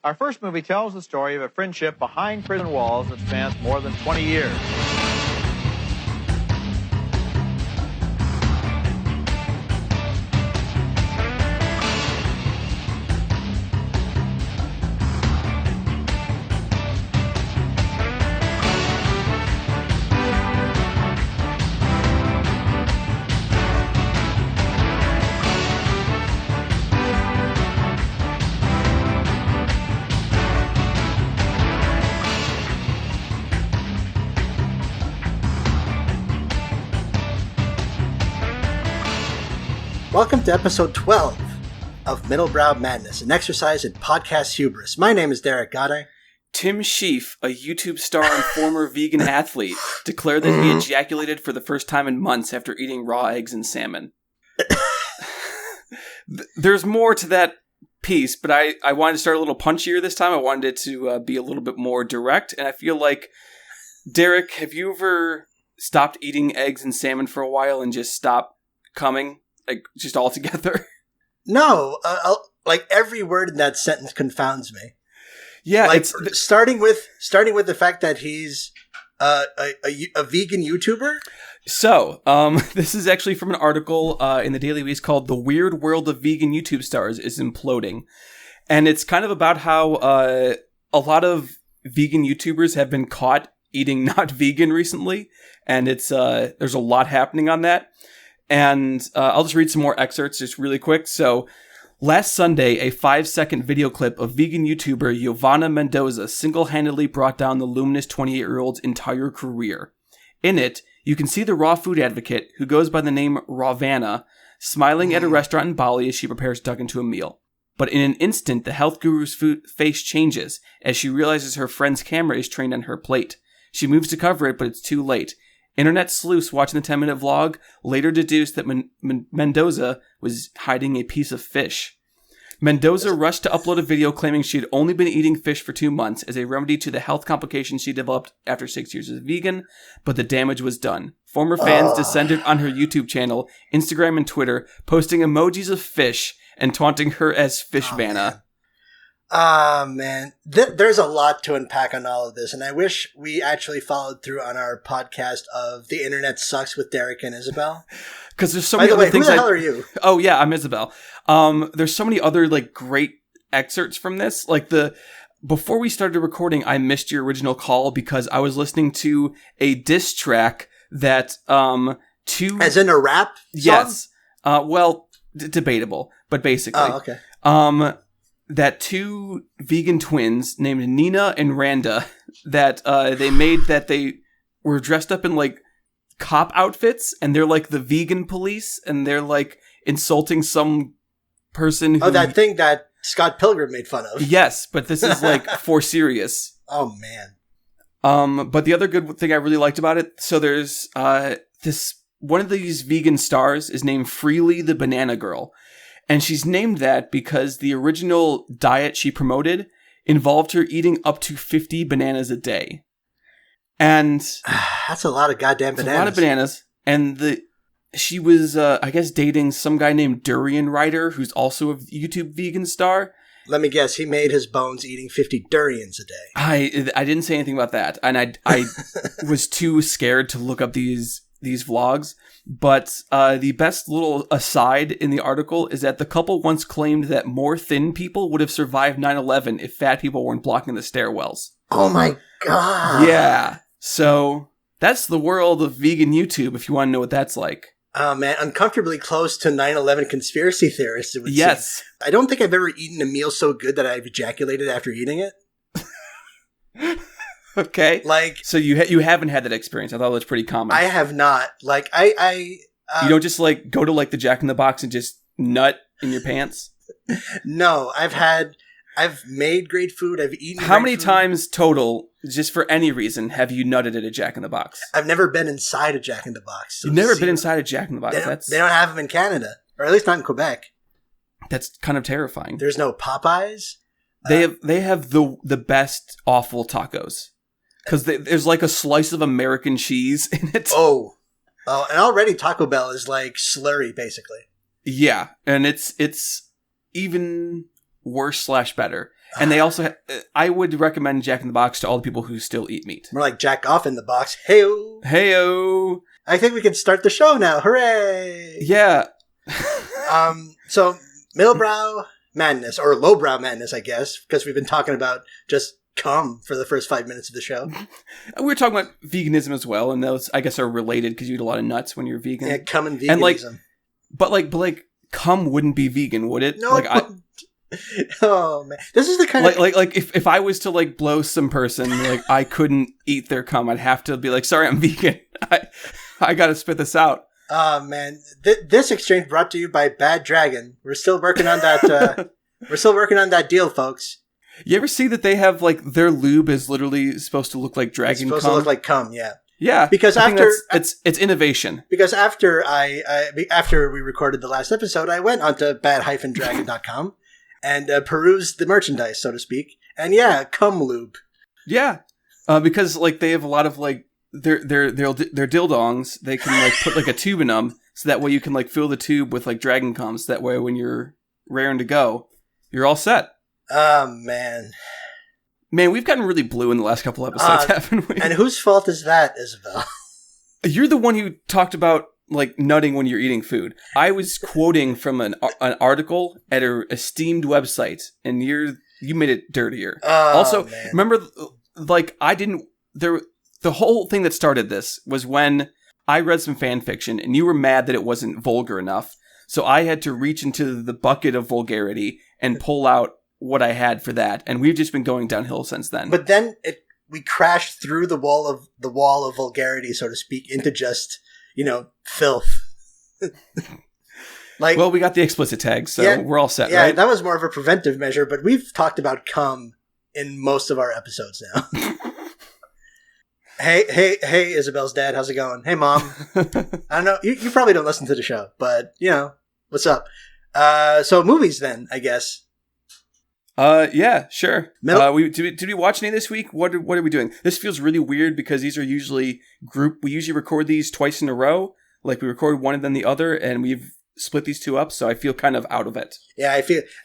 Our first movie tells the story of a friendship behind prison walls that spans more than 20 years. Welcome to episode 12 of Middlebrow Madness, an exercise in podcast hubris. My name is Derek Goddard. Tim Sheaf, a YouTube star and former vegan athlete, declared that he ejaculated for the first time in months after eating raw eggs and salmon. There's more to that piece, but I wanted to start a little punchier this time. I wanted it to be a little bit more direct, and I feel like, Derek, have you ever stopped eating eggs and salmon for a while and just stopped coming? Like, just all together? No, like every word in that sentence confounds me. Yeah, like, it's starting with the fact that he's a vegan YouTuber. So, this is actually from an article in the Daily Beast called "The Weird World of Vegan YouTube Stars is Imploding," and it's kind of about how a lot of vegan YouTubers have been caught eating not vegan recently, and it's there's a lot happening on that. And I'll just read some more excerpts just really quick. So, last Sunday, a 5-second video clip of vegan YouTuber Yovana Mendoza single-handedly brought down the luminous 28-year-old's entire career. In it, you can see the raw food advocate, who goes by the name Ravana, smiling at a restaurant in Bali as she prepares to duck into a meal. But in an instant, the health guru's face changes as she realizes her friend's camera is trained on her plate. She moves to cover it, but it's too late. Internet sleuths watching the 10-minute vlog later deduced that Mendoza was hiding a piece of fish. Mendoza rushed to upload a video claiming she had only been eating fish for 2 months as a remedy to the health complications she developed after 6 years as a vegan, but the damage was done. Former fans descended on her YouTube channel, Instagram, and Twitter, posting emojis of fish and taunting her as Fishvana. Man. There's a lot to unpack on all of this, and I wish we actually followed through on our podcast of The Internet Sucks with Derek and Isabel. Because there's so many other things. Who the hell are you? Oh, yeah, I'm Isabel. There's so many other, like, great excerpts from this. Like, before we started recording, I missed your original call because I was listening to a diss track that, As in a rap song? Yes. Well, debatable, but basically. Oh, okay. That two vegan twins named Nina and Randa that they made that they were dressed up in like cop outfits and they're like the vegan police and they're like insulting some person who... Oh, that thing that Scott Pilgrim made fun of. Yes, but this is like for serious. Oh, man. But the other good thing I really liked about it, so there's one of these vegan stars is named Freely the Banana Girl. And she's named that because the original diet she promoted involved her eating up to 50 bananas a day. And that's a lot of goddamn bananas. A lot of bananas. And she was, I guess, dating some guy named Durian Rider, who's also a YouTube vegan star. Let me guess, he made his bones eating 50 durians a day. I didn't say anything about that. And I was too scared to look up these vlogs. But the best little aside in the article is that the couple once claimed that more thin people would have survived 9/11 if fat people weren't blocking the stairwells. Oh my god. Yeah. So that's the world of vegan YouTube if you want to know what that's like. Oh man, uncomfortably close to 9/11 conspiracy theorists, it would yes. seem. I don't think I've ever eaten a meal so good that I've ejaculated after eating it. Okay. Like, so you haven't had that experience. I thought it was pretty common. I have not. Like, you don't just like go to like the Jack in the Box and just nut in your pants? No, I've made great food. I've eaten. How many times total, just for any reason, have you nutted at a Jack in the Box? I've never been inside a Jack in the Box. So You've never been inside a Jack in the Box? They don't have them in Canada, or at least not in Quebec. That's kind of terrifying. There's no Popeyes. They have the best awful tacos. Because there's like a slice of American cheese in it. Oh, and already Taco Bell is like slurry, basically. Yeah, and it's even worse / better. And they also, I would recommend Jack in the Box to all the people who still eat meat. More like Jack off in the box. Heyo! Heyo! I think we can start the show now. Hooray! Yeah. So middlebrow madness, or lowbrow madness, I guess, because we've been talking about just cum for the first 5 minutes of the show. We were talking about veganism as well, and those, I guess, are related because you eat a lot of nuts when you're vegan. Yeah, cum and veganism. And but cum wouldn't be vegan, would it? No, oh man, this is the kind of like if I was to blow some person, I couldn't eat their cum. I'd have to be like, sorry, I'm vegan. I got to spit this out. Oh man, this exchange brought to you by Bad Dragon. We're still working on that. We're still working on that deal, folks. You ever see that they have their lube is literally supposed to look like dragon cum? It's supposed to look like cum, yeah. Yeah, because it's innovation. Because after after we recorded the last episode, I went onto bad-dragon.com and perused the merchandise, so to speak. And yeah, cum lube. Yeah, because they have a lot of their dildongs. They can put a tube in them, so that way you can fill the tube with dragon cum. So that way when you're raring to go, you're all set. Oh man. Man, we've gotten really blue in the last couple episodes, haven't we? And whose fault is that, Isabel? You're the one who talked about nutting when you're eating food. I was quoting from an article at an esteemed website, and you made it dirtier. Oh, also, man. remember, the whole thing that started this was when I read some fan fiction, and you were mad that it wasn't vulgar enough. So I had to reach into the bucket of vulgarity and pull out what I had for that, and we've just been going downhill since then. But then we crashed through the wall of vulgarity, so to speak, into just filth. Well, we got the explicit tag, so we're all set, right? Yeah, that was more of a preventive measure, but we've talked about cum in most of our episodes now. Hey, Isabel's dad, how's it going? Hey, Mom. I don't know, you probably don't listen to the show, but what's up? So movies then, I guess. Yeah, sure. Did we watch any this week? What are we doing? This feels really weird because these are usually we usually record these twice in a row. We record one and then the other, and we've split these two up, so I feel kind of out of it. Yeah, I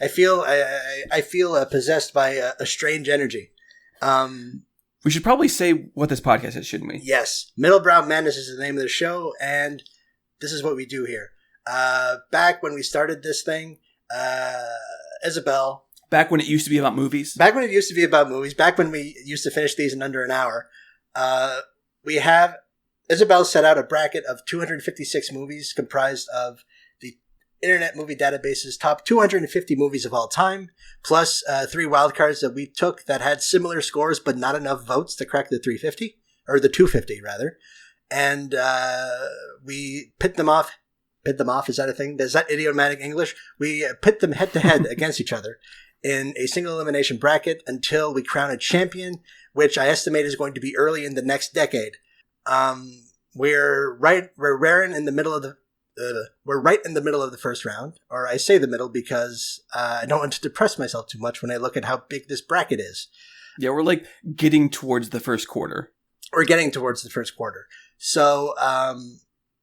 feel possessed by a strange energy. We should probably say what this podcast is, shouldn't we? Yes. Middlebrow Madness is the name of the show, and this is what we do here. Back when we started this thing, Isabel... Back when it used to be about movies? Back when we used to finish these in under an hour, we have... Isabel set out a bracket of 256 movies comprised of the Internet Movie Database's top 250 movies of all time, plus 3 wildcards that we took that had similar scores but not enough votes to crack the 350, or the 250 rather. And we pit them off. Pit them off, is that a thing? Is that idiomatic English? We pit them head to head against each other in a single elimination bracket until we crown a champion, which I estimate is going to be early in the next decade. We're right in the middle of the first round, or I say the middle because I don't want to depress myself too much when I look at how big this bracket is. Yeah, we're getting towards the first quarter. We're getting towards the first quarter. So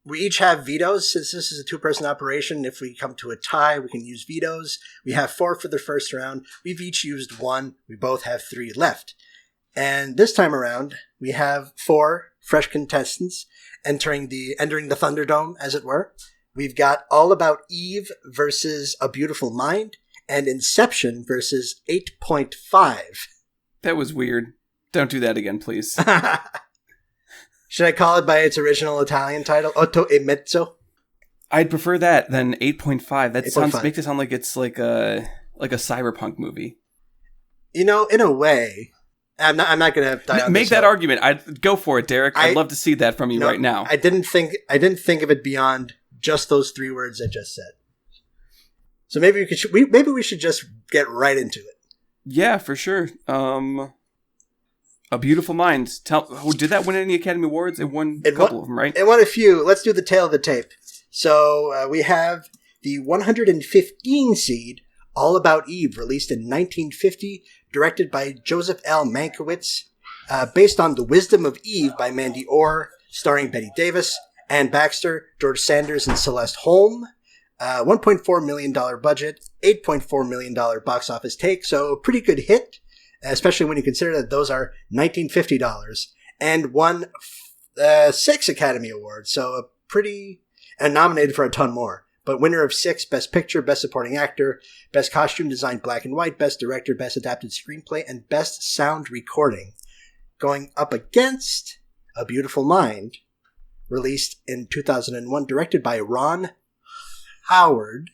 we each have vetoes. Since this is a 2-person operation, if we come to a tie, we can use vetoes. We have 4 for the first round. We've each used 1. We both have 3 left. And this time around, we have 4 fresh contestants entering the Thunderdome, as it were. We've got All About Eve versus A Beautiful Mind, and Inception versus 8.5. That was weird. Don't do that again, please. Should I call it by its original Italian title, Otto e Mezzo? I'd prefer that than 8.5. That 8.5. makes it sound like it's like a cyberpunk movie. In a way, I'm not going to die on make this that hill. argument. I'd go for it, Derek. I'd love to see that from you right now. I didn't think of it beyond just those 3 words I just said. So maybe we should just get right into it. Yeah, for sure. A Beautiful Mind. Did that win any Academy Awards? It won a couple of them, right? It won a few. Let's do the tail of the tape. So we have the 115 seed, All About Eve, released in 1950, directed by Joseph L. Mankiewicz, based on The Wisdom of Eve by Mandy Orr, starring Bette Davis, Anne Baxter, George Sanders, and Celeste Holm. $1.4 million budget, $8.4 million box office take, so a pretty good hit, especially when you consider that those are $1950, and won 6 Academy Awards, so a pretty... and nominated for a ton more. But winner of 6, Best Picture, Best Supporting Actor, Best Costume Design Black and White, Best Director, Best Adapted Screenplay, and Best Sound Recording. Going up against A Beautiful Mind, released in 2001, directed by Ron Howard,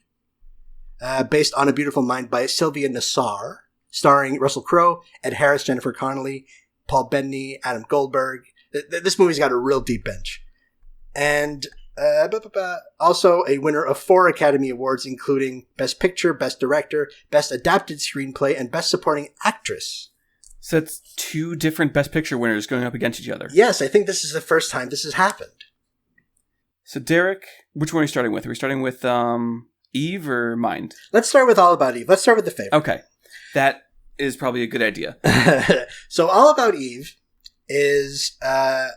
based on A Beautiful Mind by Sylvia Nassar, starring Russell Crowe, Ed Harris, Jennifer Connelly, Paul Bettany, Adam Goldberg. This movie's got a real deep bench. And... also a winner of 4 Academy Awards, including Best Picture, Best Director, Best Adapted Screenplay, and Best Supporting Actress. So that's 2 different Best Picture winners going up against each other. Yes, I think this is the first time this has happened. So Derek, which one are we starting with? Are we starting with Eve or Mind? Let's start with All About Eve. Let's start with the favorite. Okay. That is probably a good idea. So All About Eve is, I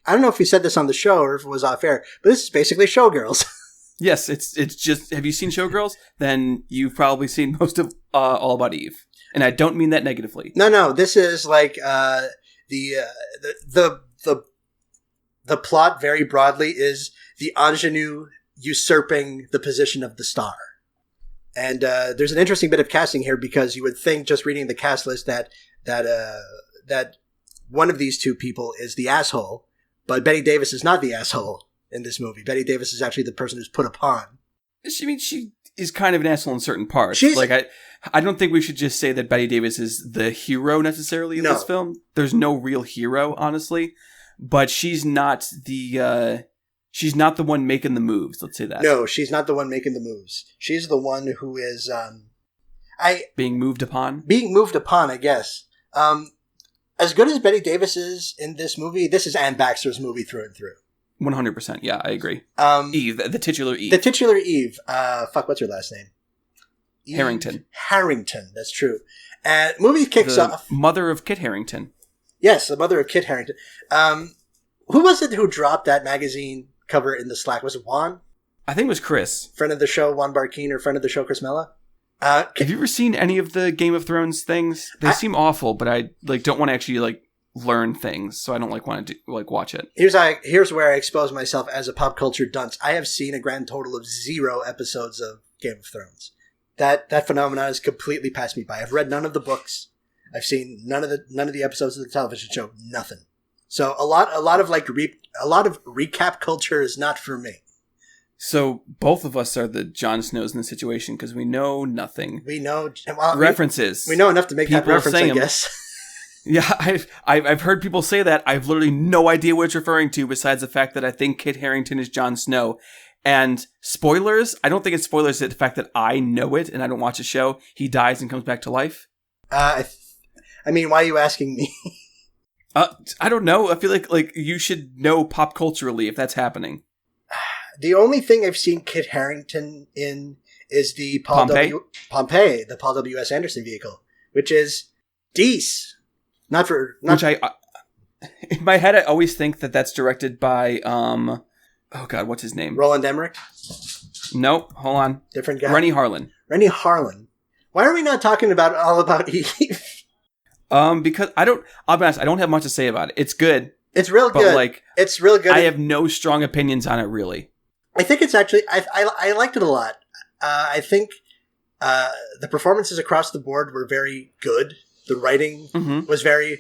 don't know if we said this on the show or if it was off air, but this is basically Showgirls. Yes, it's just, have you seen Showgirls? Then you've probably seen most of All About Eve. And I don't mean that negatively. No, this is like, the plot very broadly is the ingenue usurping the position of the star. And, there's an interesting bit of casting here because you would think just reading the cast list that one of these 2 people is the asshole, but Bette Davis is not the asshole in this movie. Bette Davis is actually the person who's put upon. She is kind of an asshole in certain parts. I don't think we should just say that Bette Davis is the hero necessarily in this film. There's no real hero, honestly, but she's not the one making the moves. Let's say that. No, she's not the one making the moves. She's the one who is being moved upon. Being moved upon, I guess. As good as Bette Davis is in this movie, this is Anne Baxter's movie through and through. 100%. Yeah, I agree. Eve, the titular Eve. The titular Eve. What's her last name? Eve Harrington. Harrington, that's true. And movie kicks off. Mother of Kit Harington. Yes, the mother of Kit Harington. Who was it who dropped that magazine cover in the Slack? Was it Juan? I think it was Chris. Friend of the show, Juan Barkeen, or friend of the show, Chris Mella? Have you ever seen any of the Game of Thrones things? They seem awful, but I don't want to actually learn things, so I don't want to watch it. Here's where I expose myself as a pop culture dunce. I have seen a grand total of 0 episodes of Game of Thrones. That phenomenon has completely passed me by. I've read none of the books. I've seen none of the episodes of the television show. Nothing. So a lot of recap culture is not for me. So both of us are the Jon Snows in the situation because we know nothing. We know references. We know enough to make that reference, I guess. Yeah, I've heard people say that. I've literally no idea what it's referring to besides the fact that I think Kit Harington is Jon Snow. And spoilers, I don't think it's spoilers the fact that I know it and I don't watch the show. He dies and comes back to life. I mean, why are you asking me? I don't know. I feel like you should know pop culturally if that's happening. The only thing I've seen Kit Harington in is the Pompeii, the Paul W.S. Anderson vehicle, which is Dees. In my head, I always think that that's directed by, oh God, what's his name? Roland Emmerich? Nope, hold on. Different guy? Rennie Harlan. Rennie Harlan. Why are we not talking about All About Eve? Because I'll be honest, I don't have much to say about it. It's good. It's real good. It's real good. I have no strong opinions on it, really. I think it's actually, I liked it a lot. I think the performances across the board were very good. The writing was very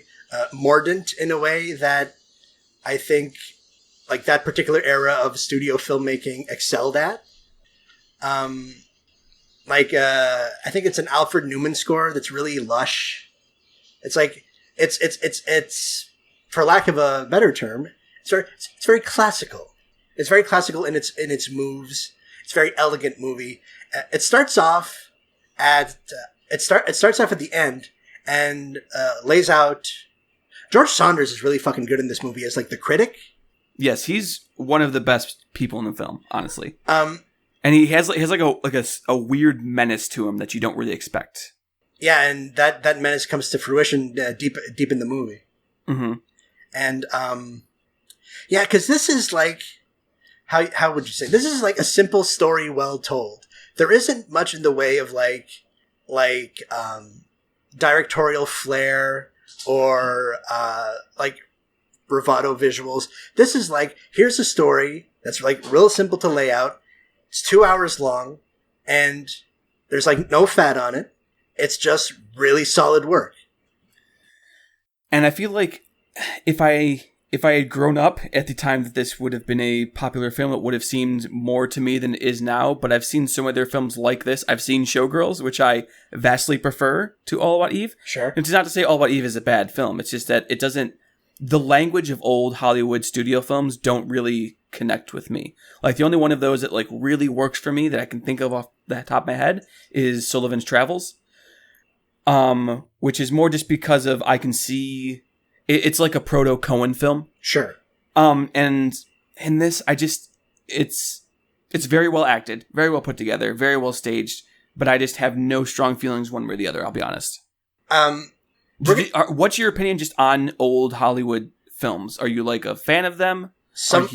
mordant in a way that I think that particular era of studio filmmaking excelled at. I think it's an Alfred Newman score that's really lush. It's for lack of a better term, it's very classical. It's very classical in its moves. It's a very elegant movie. It starts off at the end and lays out. George Saunders is really fucking good in this movie as the critic. Yes, he's one of the best people in the film, honestly. And he has a weird menace to him that you don't really expect. Yeah, and that menace comes to fruition deep in the movie. Mm-hmm. And yeah, because this is how would you say? This is like a simple story well told. There isn't much in the way of directorial flair or like bravado visuals. This is like, here's a story that's like real simple to lay out. It's 2 hours long and there's like no fat on it. It's just really solid work. And I feel like if I had grown up at the time that this would have been a popular film, it would have seemed more to me than it is now. But I've seen some of their films like this. I've seen Showgirls, which I vastly prefer to All About Eve. Sure. And it's not to say All About Eve is a bad film. It's just that it doesn't... The language of old Hollywood studio films don't really connect with me. Like, the only one of those that like really works for me that I can think of off the top of my head is Sullivan's Travels. Which is more just because of I can see... It's like a proto-Coen film. Sure. And in this, it's very well acted, very well put together, very well staged, but I just have no strong feelings one way or the other, I'll be honest. What's your opinion just on old Hollywood films? Are you like a fan of them? Some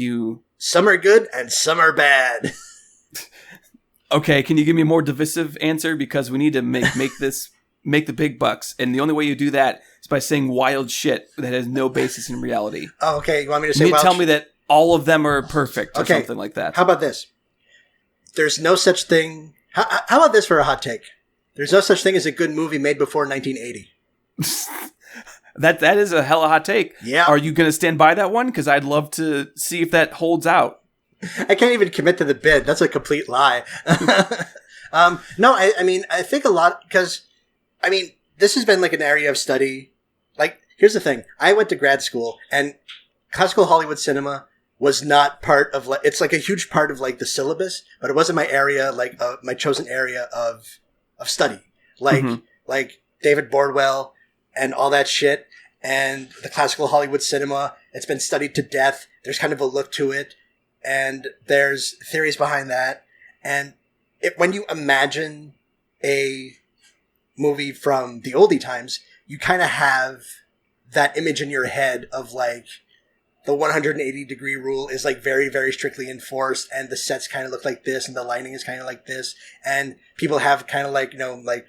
are good and some are bad. Okay, can you give me a more divisive answer? Because we need to make the big bucks, and the only way you do that is by saying wild shit that has no basis in reality. Oh, okay. You want me to say you tell me that all of them are perfect or something like that. How about this? There's no such thing... How about this for a hot take? There's no such thing as a good movie made before 1980. That is a hella hot take. Yeah. Are you going to stand by that one? Because I'd love to see if that holds out. I can't even commit to the bid. That's a complete lie. No, I mean, I think a lot... Because, I mean, this has been like an area of study... Like, here's the thing. I went to grad school, and classical Hollywood cinema was not part of, like, it's like a huge part of, like, the syllabus, but it wasn't my area, like, my chosen area of study. Like David Bordwell and all that shit, and the classical Hollywood cinema, it's been studied to death. There's kind of a look to it, and there's theories behind that. And when you imagine a movie from the oldie times, you kind of have that image in your head of like the 180-degree rule is like very, very strictly enforced, and the sets kind of look like this, and the lighting is kind of like this, and people have kind of like, you know, like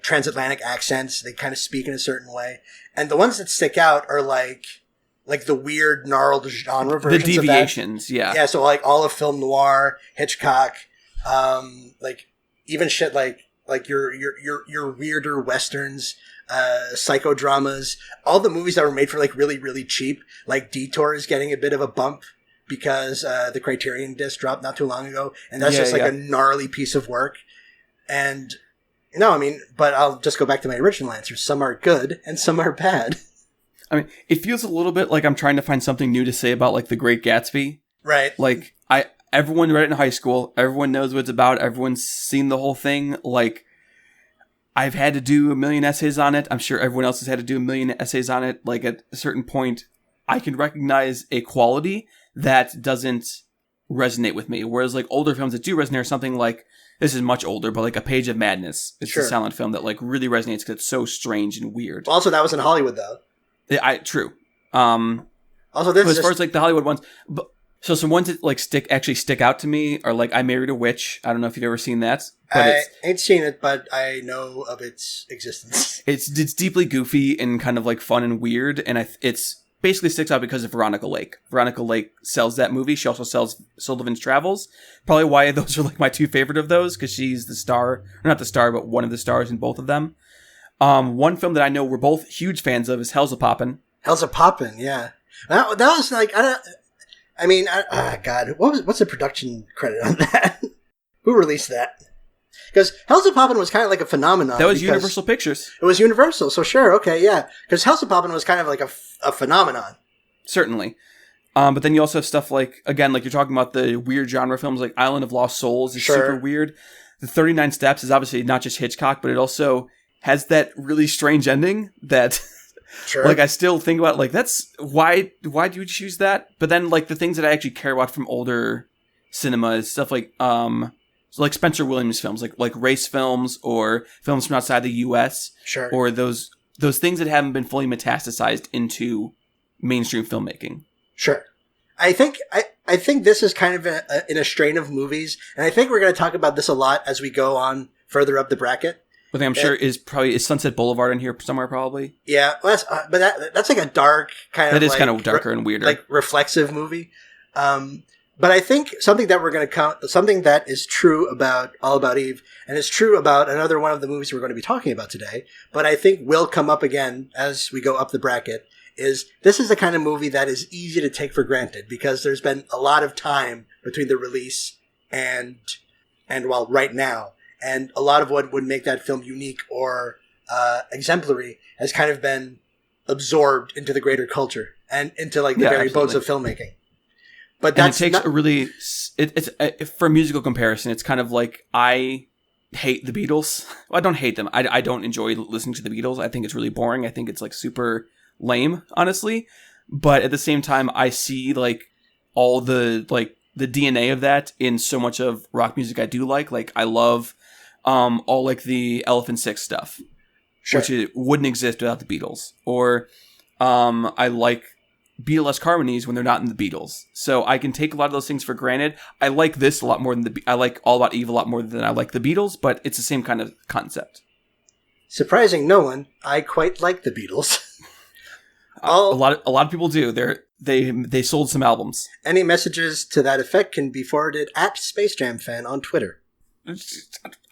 transatlantic accents. They kind of speak in a certain way, and the ones that stick out are like the weird gnarled genre versions. The deviations, of that. Yeah. So like all of film noir, Hitchcock, like even shit like your weirder westerns, psychodramas, all the movies that were made for like really, really cheap, like Detour is getting a bit of a bump because the Criterion disc dropped not too long ago, and that's a gnarly piece of work. And no, I mean, but I'll just go back to my original answer. Some are good and some are bad. I mean, it feels a little bit like I'm trying to find something new to say about like The Great Gatsby. Right. Like everyone read it in high school. Everyone knows what it's about. Everyone's seen the whole thing. Like, I've had to do a million essays on it. I'm sure everyone else has had to do a million essays on it. Like, at a certain point, I can recognize a quality that doesn't resonate with me. Whereas, like, older films that do resonate are something like, this is much older, but like A Page of Madness. It's a silent film that like really resonates because it's so strange and weird. Also, that was in Hollywood, though. True. Also, this as far as like the Hollywood ones... So some ones that like stick out to me are like I Married a Witch. I don't know if you've ever seen that. But I ain't seen it, but I know of its existence. It's deeply goofy and kind of like fun and weird, and it's basically sticks out because of Veronica Lake. Veronica Lake sells that movie. She also sells Sullivan's Travels. Probably why those are like my two favorite of those, because she's the star, or not the star, but one of the stars in both of them. One film that I know we're both huge fans of is Hell's a Poppin'. Hell's a Poppin', yeah. That was like God, what's the production credit on that? Who released that? Because Hell's a Poppin' was kind of like a phenomenon. That was Universal Pictures. It was Universal, so sure, okay, yeah. Because Hell's a Poppin' was kind of like a phenomenon. Certainly. But then you also have stuff like, again, like you're talking about the weird genre films like Island of Lost Souls is super weird. The 39 Steps is obviously not just Hitchcock, but it also has that really strange ending that... Sure. Like, I still think about, like, that's... Why do you choose that? But then, like, the things that I actually care about from older cinema is stuff like, like Spencer Williams films, like race films or films from outside the U.S. Sure. Or those things that haven't been fully metastasized into mainstream filmmaking. Sure. I think this is kind of in a strain of movies, and I think we're going to talk about this a lot as we go on further up the bracket. I think I'm sure is Sunset Boulevard in here somewhere probably. Yeah, well, that's like a dark kind of. That is kind of darker and weirder, like reflexive movie. But I think something that is true about All About Eve, and is true about another one of the movies we're going to be talking about today, but I think will come up again as we go up the bracket, is this is the kind of movie that is easy to take for granted because there's been a lot of time between the release and right now. And a lot of what would make that film unique or exemplary has kind of been absorbed into the greater culture and into like the very bones of filmmaking. But that's and it takes it's for a musical comparison. It's kind of like I hate the Beatles. Well, I don't hate them. I don't enjoy listening to the Beatles. I think it's really boring. I think it's like super lame, honestly. But at the same time, I see like all the DNA of that in so much of rock music I do like. Like I love all like the Elephant Six stuff, which wouldn't exist without the Beatles. Or I like Beatlesque harmonies when they're not in the Beatles. So I can take a lot of those things for granted. I like this a lot more than I like All About Eve a lot more than I like the Beatles, but it's the same kind of concept. Surprising no one, I quite like the Beatles. A lot of people do. They sold some albums. Any messages to that effect can be forwarded at Space Jam Fan on Twitter.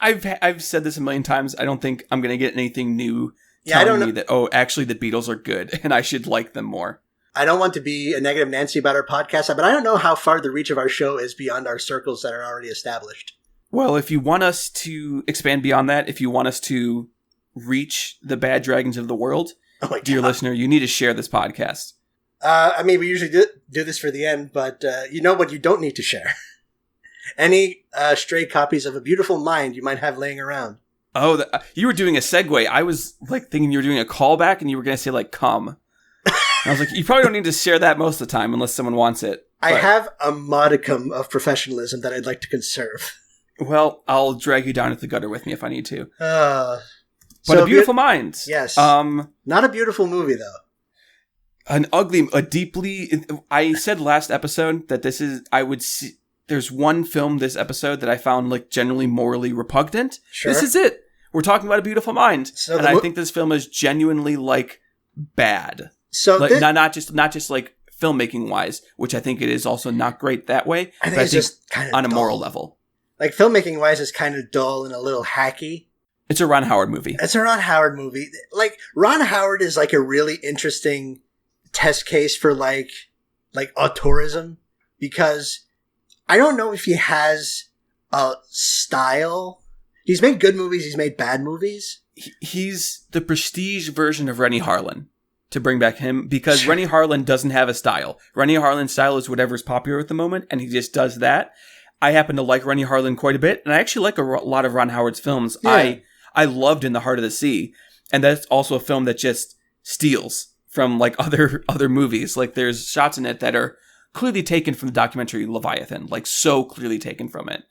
I've said this a million times. I don't think I'm going to get anything new telling me that, actually the Beatles are good and I should like them more. I don't want to be a negative Nancy about our podcast, but I don't know how far the reach of our show is beyond our circles that are already established. Well, if you want us to expand beyond that, if you want us to reach the bad dragons of the world, dear listener, you need to share this podcast. I mean, we usually do this for the end, but you know what you don't need to share? Any stray copies of A Beautiful Mind you might have laying around. Oh, you were doing a segue. I was like thinking you were doing a callback and you were going to say like come. I was like, you probably don't need to share that most of the time unless someone wants it. But I have a modicum of professionalism that I'd like to conserve. Well, I'll drag you down to the gutter with me if I need to. But A Beautiful Mind. Yes. Not a beautiful movie, though. I said last episode that there's one film this episode that I found like generally morally repugnant. Sure. This is it. We're talking about A Beautiful Mind. And I think this film is genuinely like bad. So like, not just like filmmaking wise, which I think it is also not great that way. I think it's just kind of on a moral level. Like filmmaking wise is kind of dull and a little hacky. It's a Ron Howard movie. Like Ron Howard is like a really interesting test case for like auteurism, because I don't know if he has a style. He's made good movies. He's made bad movies. He's the prestige version of Rennie Harlin. To bring back him, because Rennie Harlin doesn't have a style. Rennie Harlin's style is whatever's popular at the moment, and he just does that. I happen to like Rennie Harlin quite a bit, and I actually like a lot of Ron Howard's films. Yeah. I loved In the Heart of the Sea, and that's also a film that just steals from like other movies. Like there's shots in it that are clearly taken from the documentary Leviathan, like so clearly taken from it.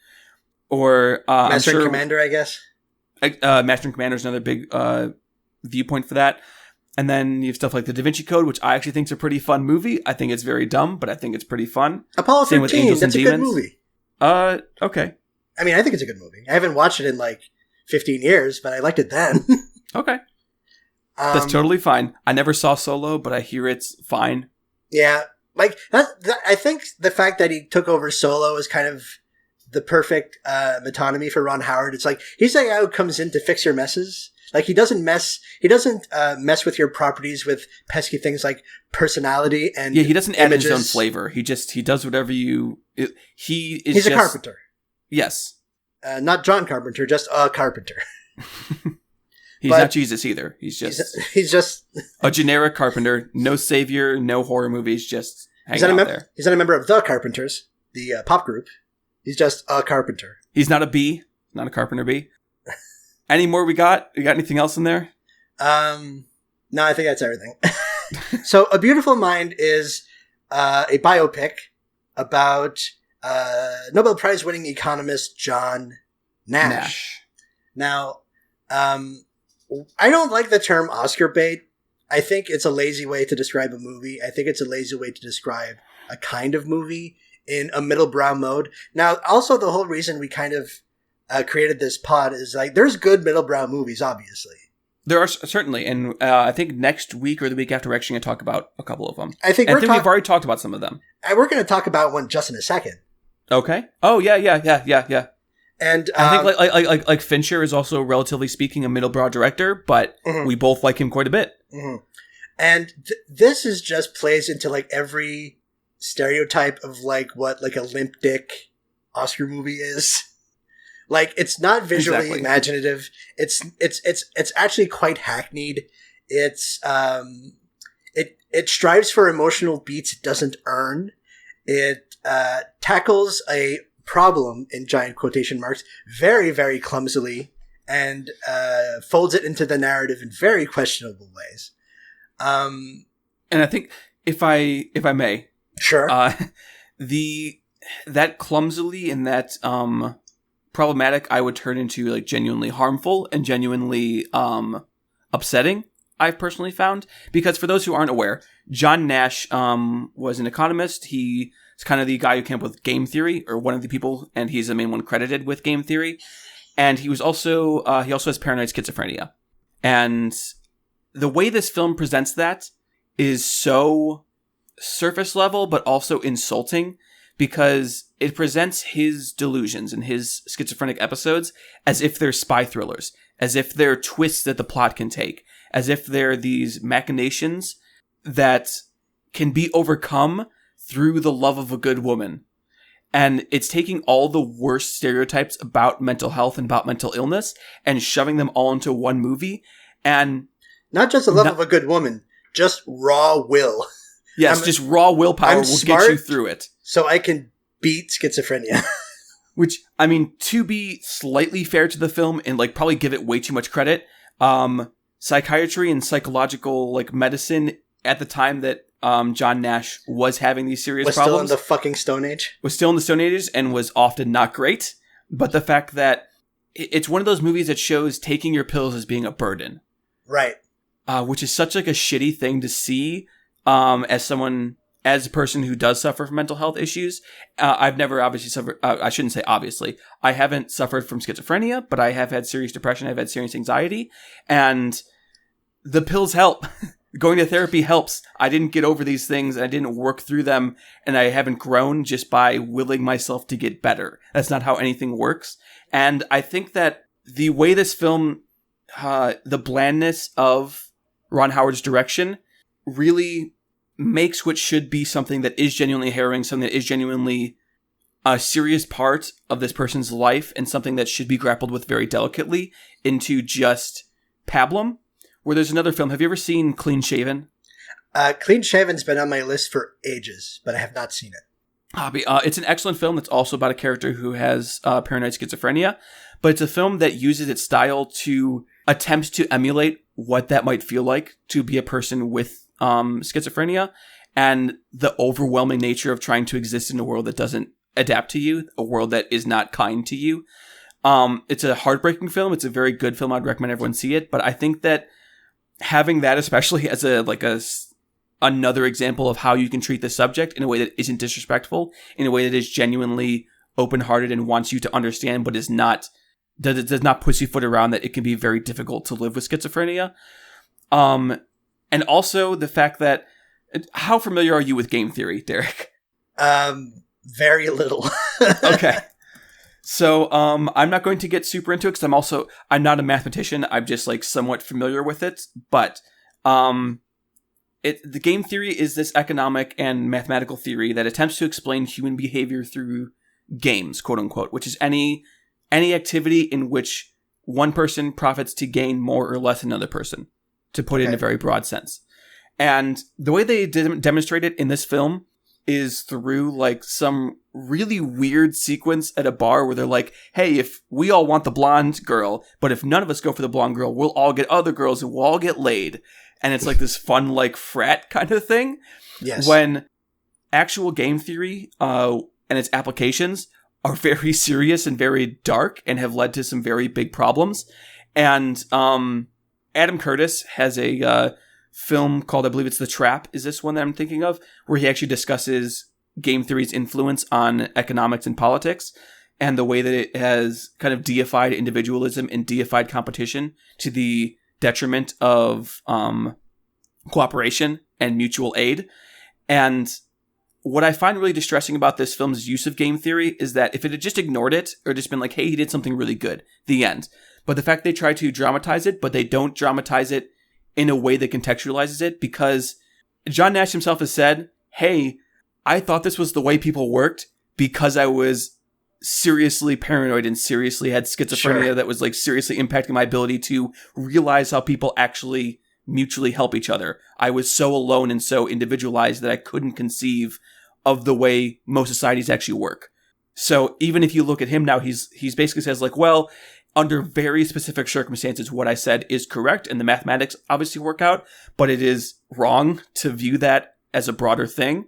Or Master and Commander, I guess. Master and Commander is another big viewpoint for that. And then you have stuff like The Da Vinci Code, which I actually think is a pretty fun movie. I think it's very dumb, but I think it's pretty fun. Apollo 13, that's a good movie. Okay. I mean, I think it's a good movie. I haven't watched it in like 15 years, but I liked it then. Okay. That's totally fine. I never saw Solo, but I hear it's fine. Yeah. Like, I think the fact that he took over Solo is kind of the perfect metonymy for Ron Howard. It's like, he's the guy who comes in to fix your messes. Like he doesn't mess with your properties with pesky things like personality and he doesn't images. Add his own flavor. He does whatever He's a carpenter. Yes. Not John Carpenter, just a carpenter. He's not Jesus either. He's just a generic carpenter. No savior, no horror movies, just hanging out there. He's not a member of the Carpenters, the pop group. He's just a carpenter. He's not a bee, not a carpenter bee. Any more we got? You got anything else in there? No, I think that's everything. So A Beautiful Mind is a biopic about Nobel Prize winning economist John Nash. Now, I don't like the term Oscar bait. I think it's a lazy way to describe a movie. I think it's a lazy way to describe a kind of movie in a middlebrow mode. Now, also the whole reason we kind of created this pod is like, there's good middlebrow movies, obviously. There are certainly, and I think next week or the week after we're actually going to talk about a couple of them. I think we've already talked about some of them. And we're going to talk about one just in a second. Okay. Oh, yeah. And I think like Fincher is also, relatively speaking, a middlebrow director, but we both like him quite a bit. Mm-hmm. And this is just plays into like every stereotype of like what like a limp dick Oscar movie is. Like, it's not visually imaginative. It's actually quite hackneyed. It strives for emotional beats it doesn't earn. It tackles a problem, in giant quotation marks, very, very clumsily, and folds it into the narrative in very questionable ways. And I think, if I may, sure, that clumsily and that problematic, I would turn into like genuinely harmful and genuinely upsetting. I've personally found, because for those who aren't aware, John Nash was an economist. He is kind of the guy who came up with game theory, or one of the people, and he's the main one credited with game theory. And he was also he also has paranoid schizophrenia. And the way this film presents that is so surface level, but also insulting, because it presents his delusions and his schizophrenic episodes as if they're spy thrillers, as if they're twists that the plot can take, as if they're these machinations that can be overcome through the love of a good woman. And it's taking all the worst stereotypes about mental health and about mental illness and shoving them all into one movie. And not just the love of a good woman, just raw will. Yes, just raw willpower will get you through it. So I can beat schizophrenia. Which, I mean, to be slightly fair to the film and like probably give it way too much credit, psychiatry and psychological like medicine at the time that John Nash was having these serious problems. Was still in the fucking Stone Age? Was still in the Stone Ages and was often not great. But the fact that it's one of those movies that shows taking your pills as being a burden. Right. Which is such like a shitty thing to see as a person who does suffer from mental health issues. I've never obviously suffered, I shouldn't say obviously, I haven't suffered from schizophrenia, but I have had serious depression, I've had serious anxiety, and the pills help. Going to therapy helps. I didn't get over these things, and I didn't work through them, and I haven't grown just by willing myself to get better. That's not how anything works. And I think that the way this film, the blandness of Ron Howard's direction really makes what should be something that is genuinely harrowing, something that is genuinely a serious part of this person's life, and something that should be grappled with very delicately, into just pablum. Where there's another film. Have you ever seen Clean Shaven? Clean Shaven's been on my list for ages, but I have not seen it. It's an excellent film. It's also about a character who has paranoid schizophrenia, but it's a film that uses its style to attempt to emulate what that might feel like to be a person with schizophrenia, and the overwhelming nature of trying to exist in a world that doesn't adapt to you, a world that is not kind to you. It's a heartbreaking film. It's a very good film. I'd recommend everyone see it. But I think that having that, especially as another example of how you can treat the subject in a way that isn't disrespectful, in a way that is genuinely open-hearted and wants you to understand, but does not pussyfoot around that it can be very difficult to live with schizophrenia. And also the fact that, how familiar are you with game theory, Derek? Very little. Okay. So, I'm not going to get super into it because I'm not a mathematician. I'm just like somewhat familiar with it. But, the game theory is this economic and mathematical theory that attempts to explain human behavior through games, quote unquote, which is any activity in which one person profits to gain more or less than another person, to put it in a very broad sense. And the way they demonstrate it in this film is through like some really weird sequence at a bar where they're like, hey, if we all want the blonde girl, but if none of us go for the blonde girl, we'll all get other girls and we'll all get laid. And it's like this fun, like frat kind of thing. Yes. When actual game theory, and its applications are very serious and very dark and have led to some very big problems. And, Adam Curtis has a film called, I believe it's The Trap, is this one that I'm thinking of, where he actually discusses game theory's influence on economics and politics, and the way that it has kind of deified individualism and deified competition to the detriment of cooperation and mutual aid. And what I find really distressing about this film's use of game theory is that if it had just ignored it, or just been like, hey, he did something really good, the end. But the fact they try to dramatize it, but they don't dramatize it in a way that contextualizes it, because John Nash himself has said, hey, I thought this was the way people worked because I was seriously paranoid and seriously had schizophrenia that was like seriously impacting my ability to realize how people actually mutually help each other. I was so alone and so individualized that I couldn't conceive of the way most societies actually work. So even if you look at him now, he's basically says like, well, under very specific circumstances, what I said is correct, and the mathematics obviously work out, but it is wrong to view that as a broader thing.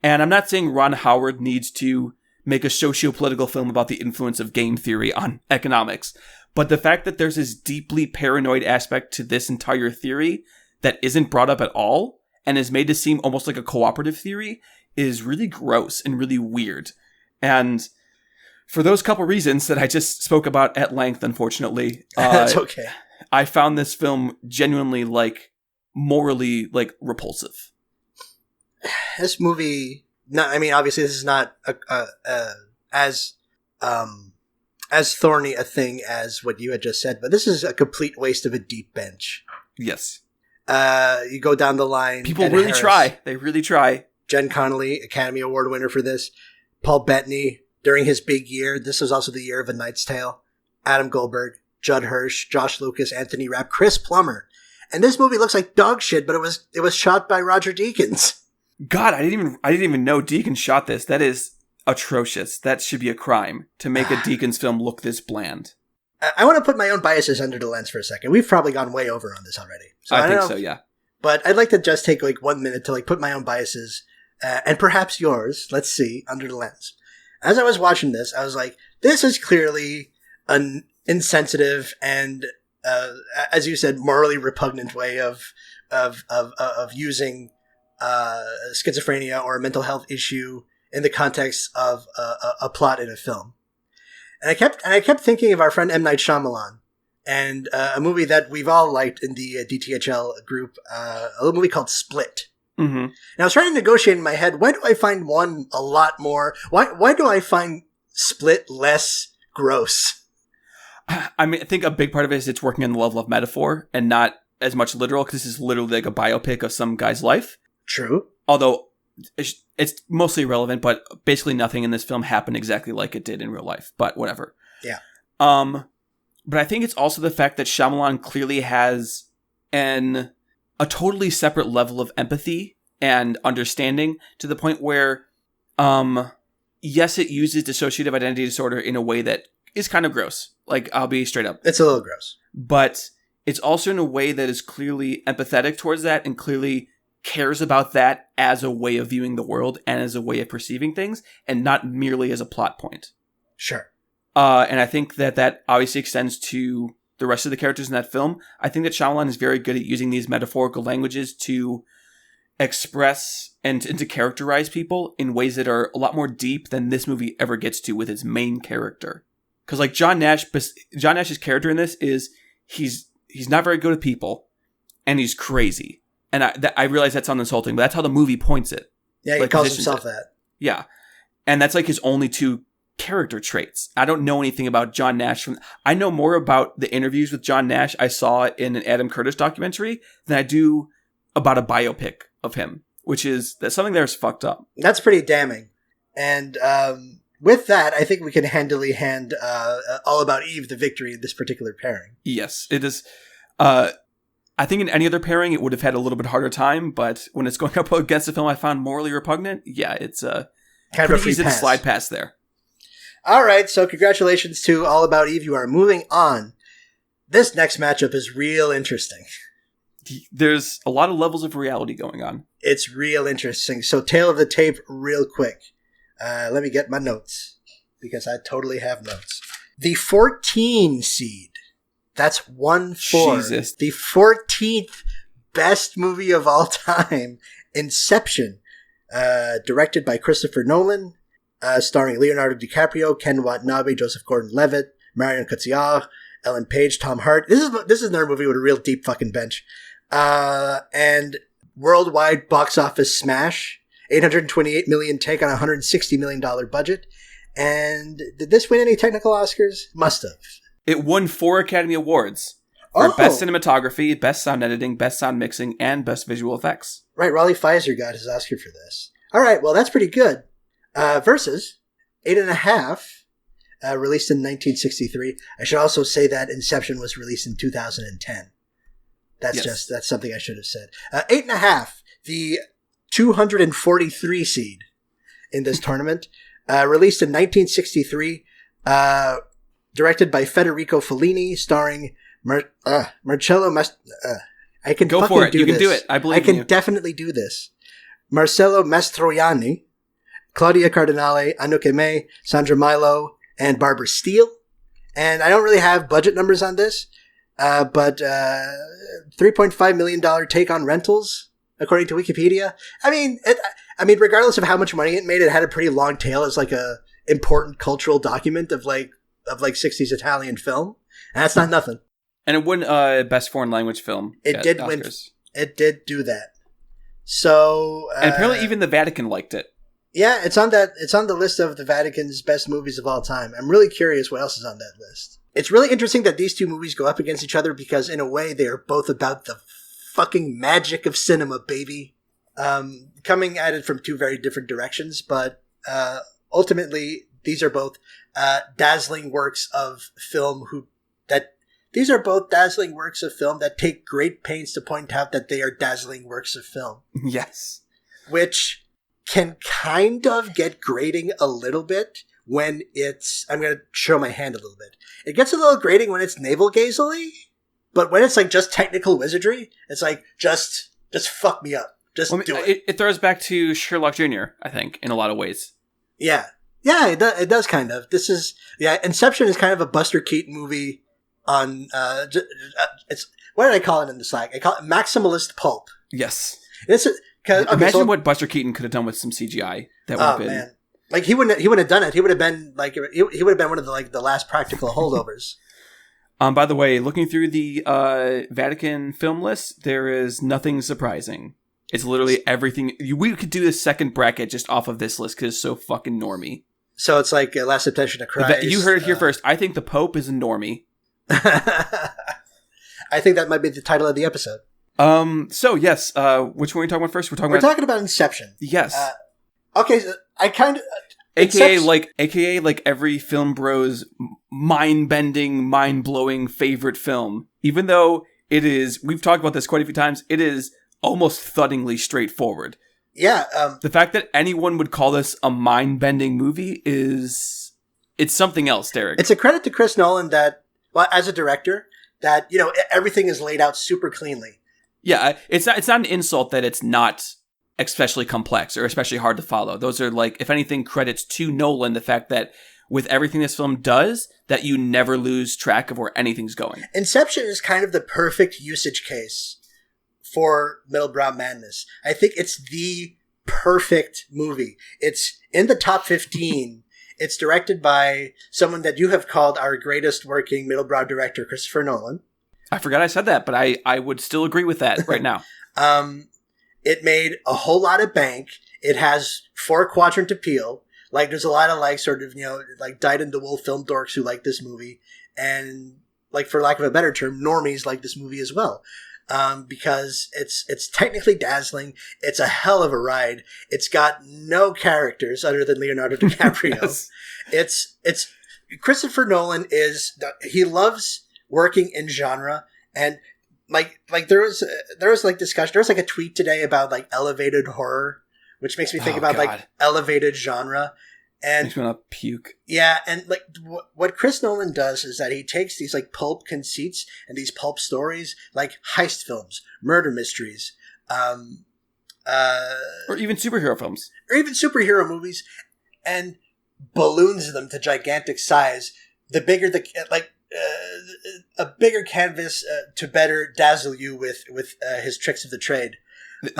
And I'm not saying Ron Howard needs to make a socio-political film about the influence of game theory on economics, but the fact that there's this deeply paranoid aspect to this entire theory that isn't brought up at all and is made to seem almost like a cooperative theory is really gross and really weird. And for those couple reasons that I just spoke about at length, unfortunately, that's okay. I found this film genuinely like morally like repulsive. This movie, obviously this is not as thorny a thing as what you had just said, but this is a complete waste of a deep bench. Yes. You go down the line. People Ed really Harris, try. They really try. Jen Connolly, Academy Award winner for this. Paul Bettany, during his big year. This was also the year of A Knight's Tale. Adam Goldberg, Judd Hirsch, Josh Lucas, Anthony Rapp, Chris Plummer. And this movie looks like dog shit, but it was shot by Roger Deakins. God, I didn't even know Deakins shot this. That is atrocious. That should be a crime to make a Deakins film look this bland. I want to put my own biases under the lens for a second. We've probably gone way over on this already. So I think so, yeah. But I'd like to just take like 1 minute to like put my own biases and perhaps yours, let's see, under the lens. As I was watching this, I was like, this is clearly an insensitive and, as you said, morally repugnant way of using schizophrenia or a mental health issue in the context of a plot in a film. And I kept thinking of our friend M. Night Shyamalan and a movie that we've all liked in the DTHL group, a little movie called Split. Mm-hmm. And I was trying to negotiate in my head, why do I find one a lot more? Why do I find Split less gross? I mean, I think a big part of it is it's working on the level of metaphor and not as much literal, because this is literally like a biopic of some guy's life. True. Although it's mostly irrelevant, but basically nothing in this film happened exactly like it did in real life, but whatever. Yeah. But I think it's also the fact that Shyamalan clearly has a totally separate level of empathy and understanding, to the point where, yes, it uses dissociative identity disorder in a way that is kind of gross. Like, I'll be straight up. It's a little gross. But it's also in a way that is clearly empathetic towards that and clearly cares about that as a way of viewing the world and as a way of perceiving things, and not merely as a plot point. Sure. And I think that obviously extends to the rest of the characters in that film. I think that Shyamalan is very good at using these metaphorical languages to express and to characterize people in ways that are a lot more deep than this movie ever gets to with its main character. Because like John Nash's character in this is he's not very good at people, and he's crazy. And I realize that sounds insulting, but that's how the movie points it. Yeah, he calls himself that. Yeah. And that's like his only two character traits. I don't know anything about John Nash. I know more about the interviews with John Nash I saw in an Adam Curtis documentary than I do about a biopic of him, that's something that is fucked up. That's pretty damning. And with that, I think we can handily hand All About Eve the victory in this particular pairing. Yes, it is. I think in any other pairing, it would have had a little bit harder time, but when it's going up against a film I found morally repugnant, yeah, it's kind pretty of a free easy pass. to slide past there. All right, so congratulations to All About Eve. You are moving on. This next matchup is real interesting. There's a lot of levels of reality going on. It's real interesting. So tail of the tape real quick. Let me get my notes, because I totally have notes. The 14 seed. That's 1-4. Jesus. The 14th best movie of all time, Inception, directed by Christopher Nolan, starring Leonardo DiCaprio, Ken Watanabe, Joseph Gordon-Levitt, Marion Cotillard, Ellen Page, Tom Hart. This is another movie with a real deep fucking bench. And worldwide box office smash, $828 million take on a $160 million budget. And did this win any technical Oscars? Must have. It won 4 Academy Awards for Best Cinematography, Best Sound Editing, Best Sound Mixing, and Best Visual Effects. Right, Raleigh Pfizer got his Oscar for this. All right, well, that's pretty good. Versus 8.5, released in 1963. I should also say that Inception was released in 2010. That's something I should have said. 8.5, the 243 seed in this tournament, released in 1963, directed by Federico Fellini, starring Marcello I can go for it. You can do it. I believe I can you. Definitely do this. Marcello Mastroianni, Claudia Cardinale, Anouk Aimée, Sandra Milo, and Barbara Steele. And I don't really have budget numbers on this, but $3.5 million take on rentals, according to Wikipedia. I mean, regardless of how much money it made, it had a pretty long tail as like a important cultural document of 60s Italian film. And that's not nothing. And it won Best Foreign Language Film. It did win. It did do that. So, and apparently even the Vatican liked it. Yeah, it's on the list of the Vatican's best movies of all time. I'm really curious what else is on that list. It's really interesting that these two movies go up against each other because in a way they are both about the fucking magic of cinema, baby. Coming at it from two very different directions, but ultimately these are both dazzling works of film that take great pains to point out that they are dazzling works of film. Yes. Which can kind of get grating a little bit when it's... I'm going to show my hand a little bit. It gets a little grating when it's navel-gazing, but when it's like just technical wizardry, it's like, just fuck me up. Just do it. It throws back to Sherlock Jr., I think, in a lot of ways. Yeah. Yeah, it does kind of. Inception is kind of a Buster Keaton movie on... it's what did I call it in the Slack? I call it maximalist pulp. Yes. Imagine what Buster Keaton could have done with some CGI. That would have been... man. Like he wouldn't have done it. He would have been like he would have been one of the last practical holdovers. By the way, looking through the Vatican film list, there is nothing surprising. It's literally everything. We could do a second bracket just off of this list because it's so fucking normie. So it's like Last Temptation of Christ. You heard it here first. I think the Pope is a normie. I think that might be the title of the episode. So yes, which one are we talking about first? We're talking about Inception. Yes. Okay, so I kind of... AKA like every film bro's mind-bending, mind-blowing favorite film. Even though it is, we've talked about this quite a few times, it is almost thuddingly straightforward. Yeah. The fact that anyone would call this a mind-bending movie it's something else, Derek. It's a credit to Chris Nolan that, well, as a director, that, everything is laid out super cleanly. Yeah, it's not an insult that it's not especially complex or especially hard to follow. Those are like, if anything, credits to Nolan, the fact that with everything this film does, that you never lose track of where anything's going. Inception is kind of the perfect usage case for middlebrow madness. I think it's the perfect movie. It's in the top 15. It's directed by someone that you have called our greatest working middlebrow director, Christopher Nolan. I forgot I said that, but I would still agree with that right now. It made a whole lot of bank. It has 4-quadrant appeal. Like, there's a lot of, like, sort of, like, dyed-in-the-wool film dorks who like this movie. And, like, for lack of a better term, normies like this movie as well. Because it's technically dazzling. It's a hell of a ride. It's got no characters other than Leonardo DiCaprio. Yes. It's Christopher Nolan he loves working in genre, and like there was like discussion. There was like a tweet today about like elevated horror, which makes me think about God. Like elevated genre. And makes me want to puke. Yeah, and like what Chris Nolan does is that he takes these like pulp conceits and these pulp stories, like heist films, murder mysteries, or even superhero films, or even superhero movies, and balloons them to gigantic size. The bigger the like, a bigger canvas to better dazzle you with his tricks of the trade.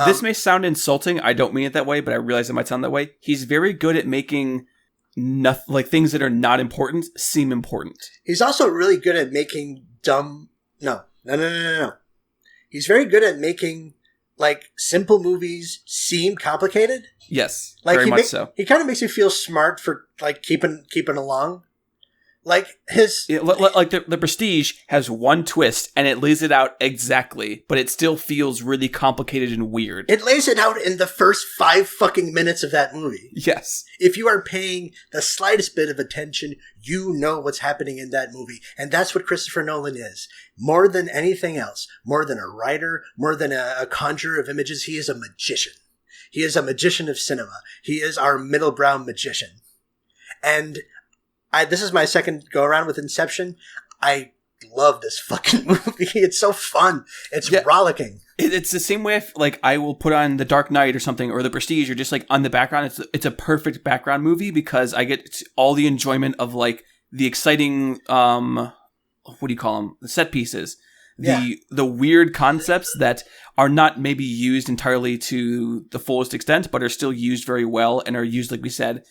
This may sound insulting. I don't mean it that way, but I realize it might sound that way. He's very good at making things that are not important seem important. He's also really good at making dumb... No. He's very good at making, like, simple movies seem complicated. Yes, like, very much so. He kind of makes you feel smart for, like, keeping along. Like, his... Like, the Prestige has one twist, and it lays it out exactly, but it still feels really complicated and weird. It lays it out in the first 5 fucking minutes of that movie. Yes. If you are paying the slightest bit of attention, you know what's happening in that movie. And that's what Christopher Nolan is. More than anything else, more than a writer, more than a conjurer of images, he is a magician. He is a magician of cinema. He is our middlebrow magician. And... this is my second go around with Inception. I love this fucking movie. It's so fun. It's rollicking. It's the same way if, like, I will put on The Dark Knight or something, or The Prestige, or just like on the background. It's a perfect background movie because I get all the enjoyment of, like, the exciting what do you call them? The set pieces. The weird concepts that are not maybe used entirely to the fullest extent, but are still used very well and are used, like we said,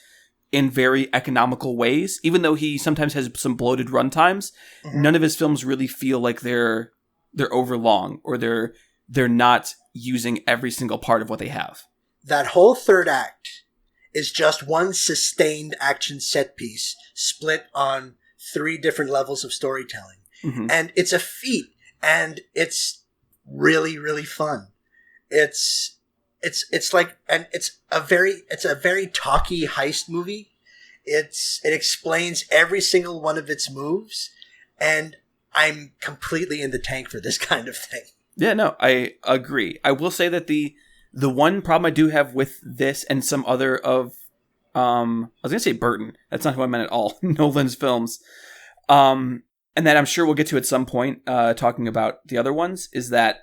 in very economical ways. Even though he sometimes has some bloated runtimes, none of his films really feel like they're overlong or they're not using every single part of what they have. That whole third act is just one sustained action set piece split on 3 different levels of storytelling. Mm-hmm. And it's a feat, and it's really, really fun. It's like, and it's a very talky heist movie. It explains every single one of its moves, and I'm completely in the tank for this kind of thing. Yeah, no, I agree. I will say that the one problem I do have with this and some other of, I was gonna say Burton. That's not who I meant at all. Nolan's films, and that I'm sure we'll get to at some point, talking about the other ones, is that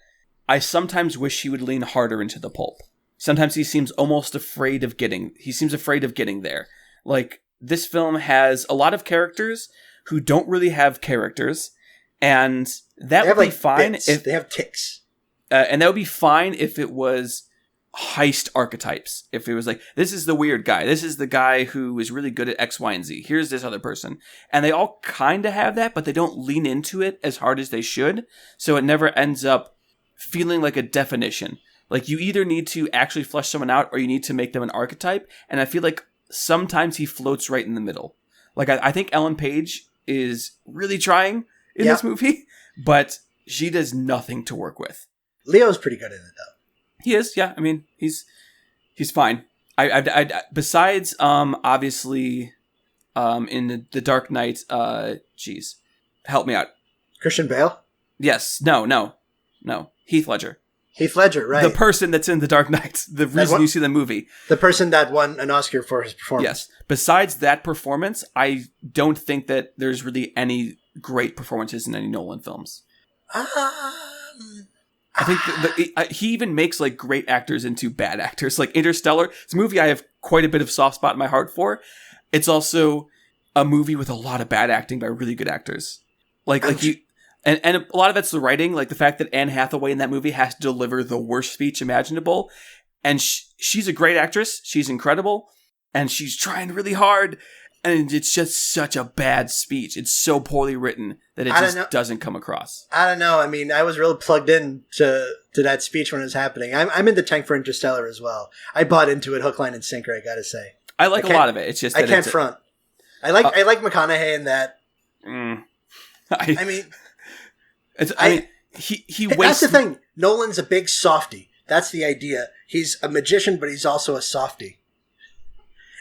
I sometimes wish he would lean harder into the pulp. Sometimes he seems almost afraid of getting there. Like, this film has a lot of characters who don't really have characters, and that would be fine if they have ticks. And that would be fine if it was heist archetypes. If it was like, this is the weird guy. This is the guy who is really good at X, Y, and Z. Here's this other person. And they all kind of have that, but they don't lean into it as hard as they should. So it never ends up feeling like a definition. Like, you either need to actually flesh someone out or you need to make them an archetype. And I feel like sometimes he floats right in the middle. Like, I think Ellen Page is really trying in this movie, but she does nothing to work with. Leo's pretty good in it, though. He is, yeah. I mean, he's fine. Besides, obviously, in the Dark Knight, help me out. Christian Bale? Yes. No. Heath Ledger. Heath Ledger, right. The person that's in The Dark Knight. The reason you see the movie. The person that won an Oscar for his performance. Yes. Besides that performance, I don't think that there's really any great performances in any Nolan films. I think he even makes, like, great actors into bad actors. Like Interstellar, it's a movie I have quite a bit of soft spot in my heart for. It's also a movie with a lot of bad acting by really good actors. And a lot of it's the writing, like the fact that Anne Hathaway in that movie has to deliver the worst speech imaginable. And she's a great actress. She's incredible. And she's trying really hard. And it's just such a bad speech. It's so poorly written that it just doesn't come across. I don't know. I mean, I was real plugged in to that speech when it was happening. I'm in the tank for Interstellar as well. I bought into it hook, line, and sinker, I gotta say. I like a lot of it. It's just that I can't front. I like McConaughey in that. He wastes... That's the thing. Nolan's a big softie. That's the idea. He's a magician, but he's also a softie.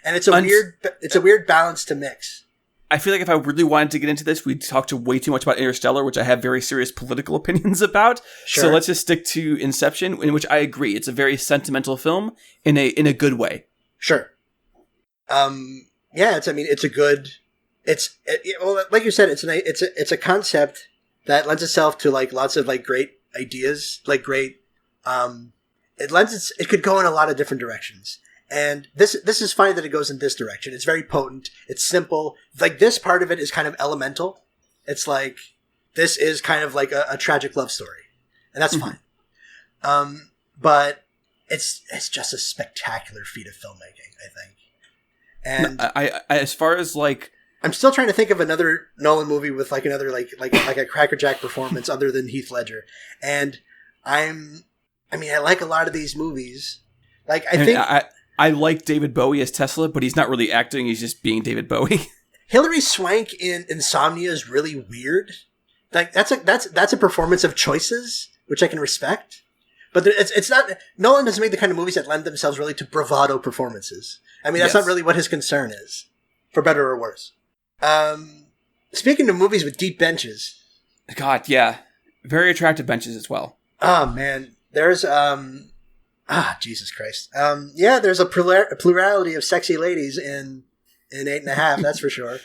And it's a weird balance to mix. I feel like if I really wanted to get into this, we'd talk way too much about Interstellar, which I have very serious political opinions about. Sure. So let's just stick to Inception, in which I agree. It's a very sentimental film in a good way. Sure. Like you said, it's a concept that lends itself to, like, lots of, like, great ideas, like great, it could go in a lot of different directions. And this is fine that it goes in this direction. It's very potent. It's simple. Like, this part of it is kind of elemental. It's like, this is kind of like a tragic love story. And that's fine. But it's just a spectacular feat of filmmaking, I think. And I as far as like, I'm still trying to think of another Nolan movie with like another like a crackerjack performance other than Heath Ledger. And I like a lot of these movies. Like I like David Bowie as Tesla, but he's not really acting. He's just being David Bowie. Hilary Swank in Insomnia is really weird. Like that's a performance of choices, which I can respect. But it's not. Nolan doesn't make the kind of movies that lend themselves really to bravado performances. I mean, that's not really what his concern is, for better or worse. Speaking of movies with deep benches, God, yeah, very attractive benches as well. Oh man, there's Jesus Christ. Yeah, there's a plurality of sexy ladies in 8.5. That's for sure.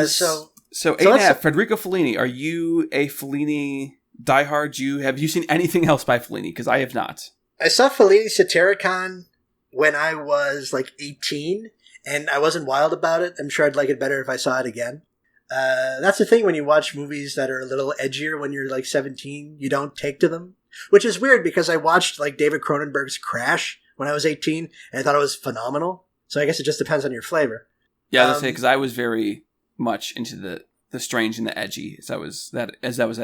So 8.5. Federico Fellini. Are you a Fellini diehard? Have you seen anything else by Fellini? Because I have not. I saw Fellini Satyricon when I was like 18, and I wasn't wild about it. I'm sure I'd like it better if I saw it again. That's the thing when you watch movies that are a little edgier when you're like 17, you don't take to them. Which is weird because I watched like David Cronenberg's Crash when I was 18, and I thought it was phenomenal. So I guess it just depends on your flavor. Yeah, I was say because I was very much into the strange and the edgy as I was that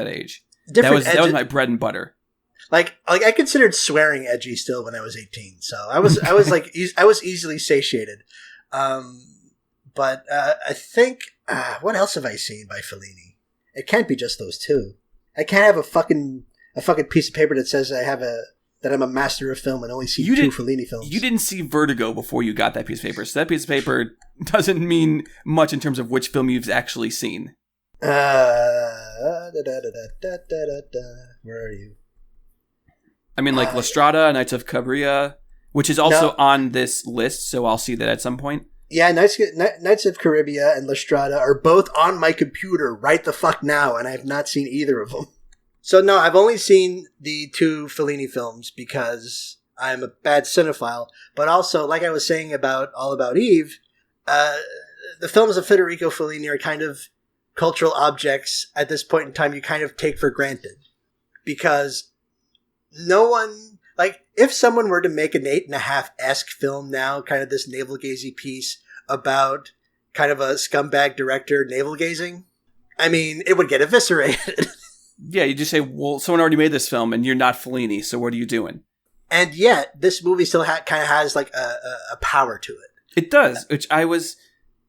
age. That was my bread and butter. Like I considered swearing edgy still when I was 18, so I was like I was easily satiated. But I think what else have I seen by Fellini? It can't be just those two. I can't have a fucking piece of paper that says that I'm a master of film and only see two Fellini films. You didn't see Vertigo before you got that piece of paper, so that piece of paper doesn't mean much in terms of which film you've actually seen. Where are you? I mean, like La Strada, Knights of Cabiria, which is also on this list, so I'll see that at some point. Yeah, Knights of Caribia and La Strada are both on my computer right the fuck now, and I have not seen either of them. So no, I've only seen the two Fellini films because I'm a bad cinephile, but also, like I was saying All About Eve, the films of Federico Fellini are kind of cultural objects at this point in time you kind of take for granted. Because no one, like, if someone were to make an 8.5-esque film now, kind of this navel-gazing piece about kind of a scumbag director navel-gazing, I mean, it would get eviscerated. Yeah, you just say, well, someone already made this film and you're not Fellini, so what are you doing? And yet, this movie still kind of has like a power to it. It does, which I was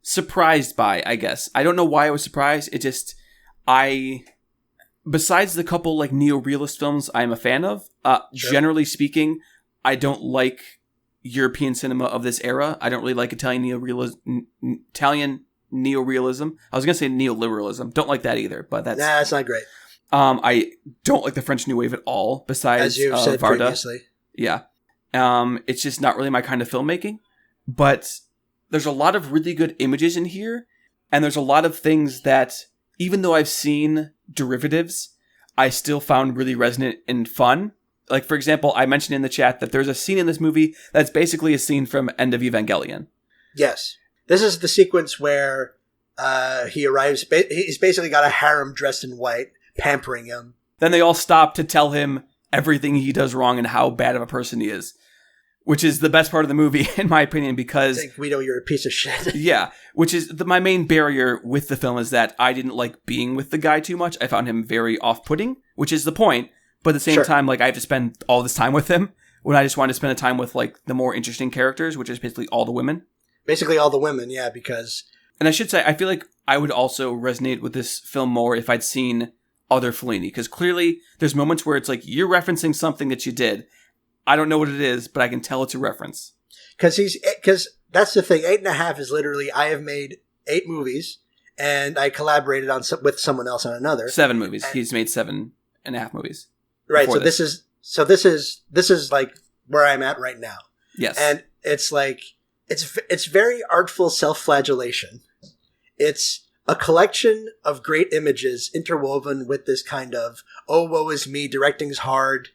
surprised by, I guess. I don't know why I was surprised. It just, besides the couple like neo-realist films I'm a fan of, generally speaking, I don't like European cinema of this era. I don't really like Italian neo-realism. I was going to say neoliberalism. Don't like that either, but that's not great. I don't like the French New Wave at all, besides as you've said Varda. Previously. Yeah. It's just not really my kind of filmmaking. But there's a lot of really good images in here, and there's a lot of things that, even though I've seen derivatives, I still found really resonant and fun. Like, for example, I mentioned in the chat that there's a scene in this movie that's basically a scene from End of Evangelion. Yes. This is the sequence where he arrives. He's basically got a harem dressed in white, pampering him. Then they all stop to tell him everything he does wrong and how bad of a person he is. Which is the best part of the movie, in my opinion, because... I think Guido, you're a piece of shit. Yeah, which is... my main barrier with the film is that I didn't like being with the guy too much. I found him very off-putting, which is the point. But at the same time, like, I have to spend all this time with him when I just wanted to spend the time with, like, the more interesting characters, which is basically all the women. Basically all the women, yeah, because... And I should say, I feel like I would also resonate with this film more if I'd seen other Fellini, because clearly there's moments where it's like, you're referencing something that you did. I don't know what it is, but I can tell it's a reference. Because that's the thing. 8.5 is literally, I have made 8 movies, and I collaborated with someone else on another. 7 movies. He's made 7.5 movies. Right. So this is like where I'm at right now. Yes. And it's like, it's very artful self-flagellation. It's a collection of great images interwoven with this kind of, oh, woe is me, directing's hard.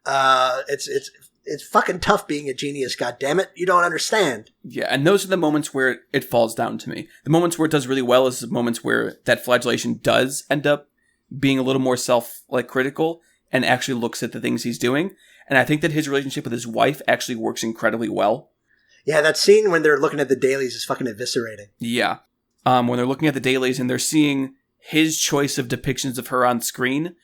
It's it's fucking tough being a genius, goddammit. You don't understand. Yeah, and those are the moments where it falls down to me. The moments where it does really well is the moments where that flagellation does end up being a little more critical and actually looks at the things he's doing. And I think that his relationship with his wife actually works incredibly well. Yeah, that scene when they're looking at the dailies is fucking eviscerating. Yeah. When they're looking at the dailies and they're seeing his choice of depictions of her on screen,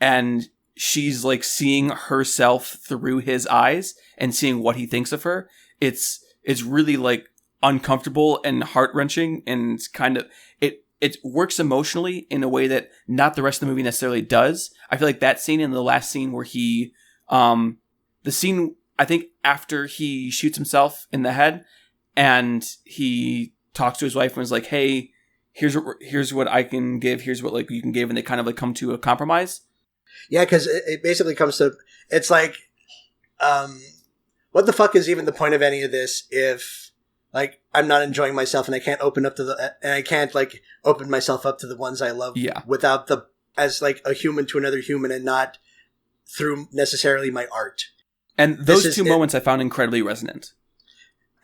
and she's like seeing herself through his eyes and seeing what he thinks of her. It's really like uncomfortable and heart-wrenching, and it's kind of it works emotionally in a way that not the rest of the movie necessarily does. I feel like that scene and the last scene where he the scene I think after he shoots himself in the head and he talks to his wife and is like, "Hey, here's what I can give, here's what like you can give," and they kind of like come to a compromise. Yeah, because it basically comes to, it's like, what the fuck is even the point of any of this if, like, I'm not enjoying myself and I can't open myself up to the ones I love without as like a human to another human and not through necessarily my art. And those two moments I found incredibly resonant.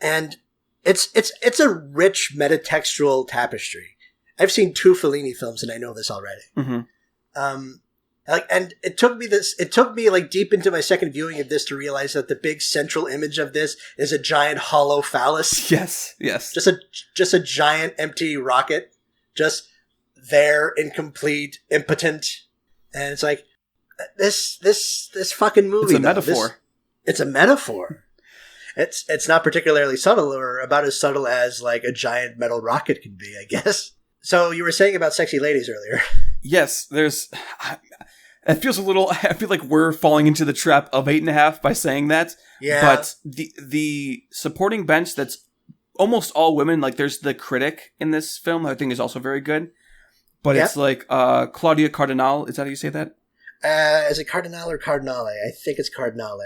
And it's a rich metatextual tapestry. I've seen 2 Fellini films and I know this already. Mm-hmm. And it took me like deep into my second viewing of this to realize that the big central image of this is a giant hollow phallus. Yes. Just a giant empty rocket, just there, incomplete, impotent. And it's like, this fucking movie. It's a metaphor. It's a metaphor. It's not particularly subtle, or about as subtle as like a giant metal rocket can be, I guess. So you were saying about sexy ladies earlier. Yes, it feels a little, I feel like we're falling into the trap of 8.5 by saying that. Yeah. But the supporting bench that's almost all women, like there's the critic in this film that I think is also very good. But it's like Claudia Cardinale, is that how you say that? Is it Cardinale or Cardinale? I think it's Cardinale.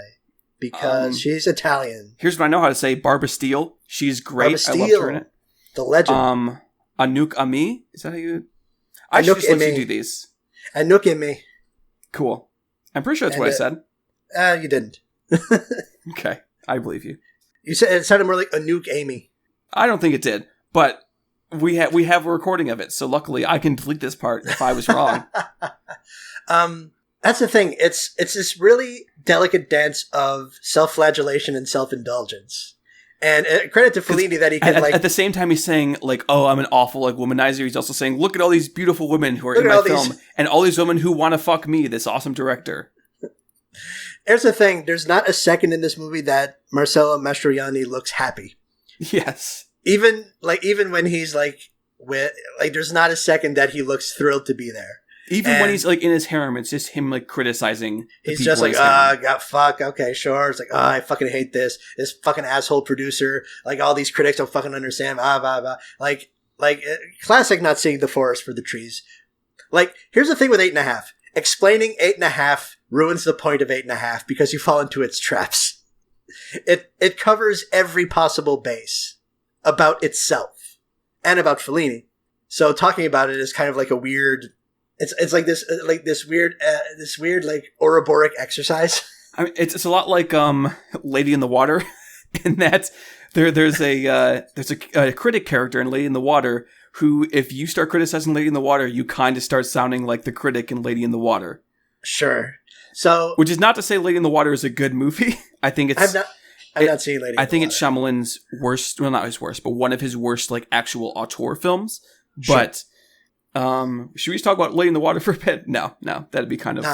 Because she's Italian. Here's what I know how to say. Barbara Steele. She's great. Barbara Steele, I loved her in it. The legend. Anouk Ami? Is that how you... I should just let you do these. Anouk Ami. Cool. I'm pretty sure that's what I said. You didn't. Okay. I believe you. You said it sounded more like Anouk Amy. I don't think it did. But we have a recording of it, so luckily I can delete this part if I was wrong. That's the thing. It's this really delicate dance of self-flagellation and self-indulgence. And credit to Fellini that he can at the same time he's saying like, "Oh, I'm an awful like womanizer." He's also saying, "Look at all these beautiful women who are in my film, and all these women who want to fuck me." This awesome director. Here's the thing: there's not a second in this movie that Marcello Mastroianni looks happy. Yes. Even when he's there's not a second that he looks thrilled to be there. Even when he's like in his harem, it's just him like criticizing. He's just like, fuck, okay, sure. It's like, I fucking hate this fucking asshole producer. Like all these critics don't fucking understand. Blah blah blah. Like classic not seeing the forest for the trees. Like here's the thing with 8.5. Explaining 8.5 ruins the point of 8.5 because you fall into its traps. It covers every possible base about itself and about Fellini. So talking about it is kind of like a weird. It's like this weird like Ouroboros exercise. I mean, it's a lot like Lady in the Water, in that there's a critic character in Lady in the Water who, if you start criticizing Lady in the Water, you kind of start sounding like the critic in Lady in the Water. Sure. So, which is not to say Lady in the Water is a good movie. I think it's. I've not seen Lady in the Water. I think it's Shyamalan's worst. Well, not his worst, but one of his worst like actual auteur films. Sure. But. Should we just talk about Lady in the Water for a bit? No, that'd be kind of...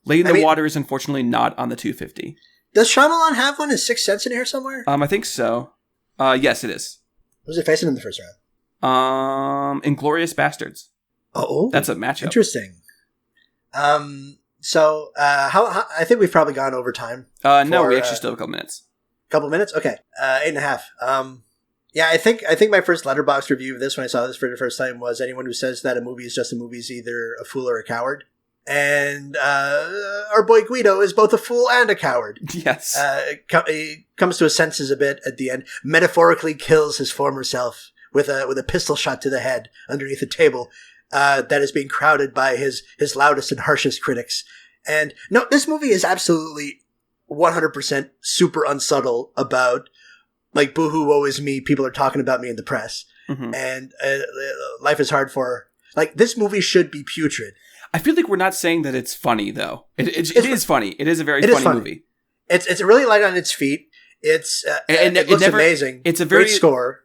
Lady in the Water is unfortunately not on the 250. Does Shyamalan have one? Is Sixth Sense in here somewhere? I think so. Yes, it is. Who's it facing in the first round? Inglourious Bastards. Oh. That's a matchup. Interesting. So, how I think we've probably gone over time. No, we actually still have a couple minutes. Couple minutes? Okay. 8.5. Yeah, I think my first Letterboxd review of this when I saw this for the first time was anyone who says that a movie is just a movie is either a fool or a coward. And our boy Guido is both a fool and a coward. Yes. He comes to his senses a bit at the end, metaphorically kills his former self with a pistol shot to the head underneath a table that is being crowded by his loudest and harshest critics. And no, this movie is absolutely 100% super unsubtle about, like, boohoo, woe is me, people are talking about me in the press. Mm-hmm. And life is hard for... Like, this movie should be putrid. I feel like we're not saying that it's funny, though. It is funny. It is a very funny movie. It's really light on its feet. It's it looks amazing. It's a very great score.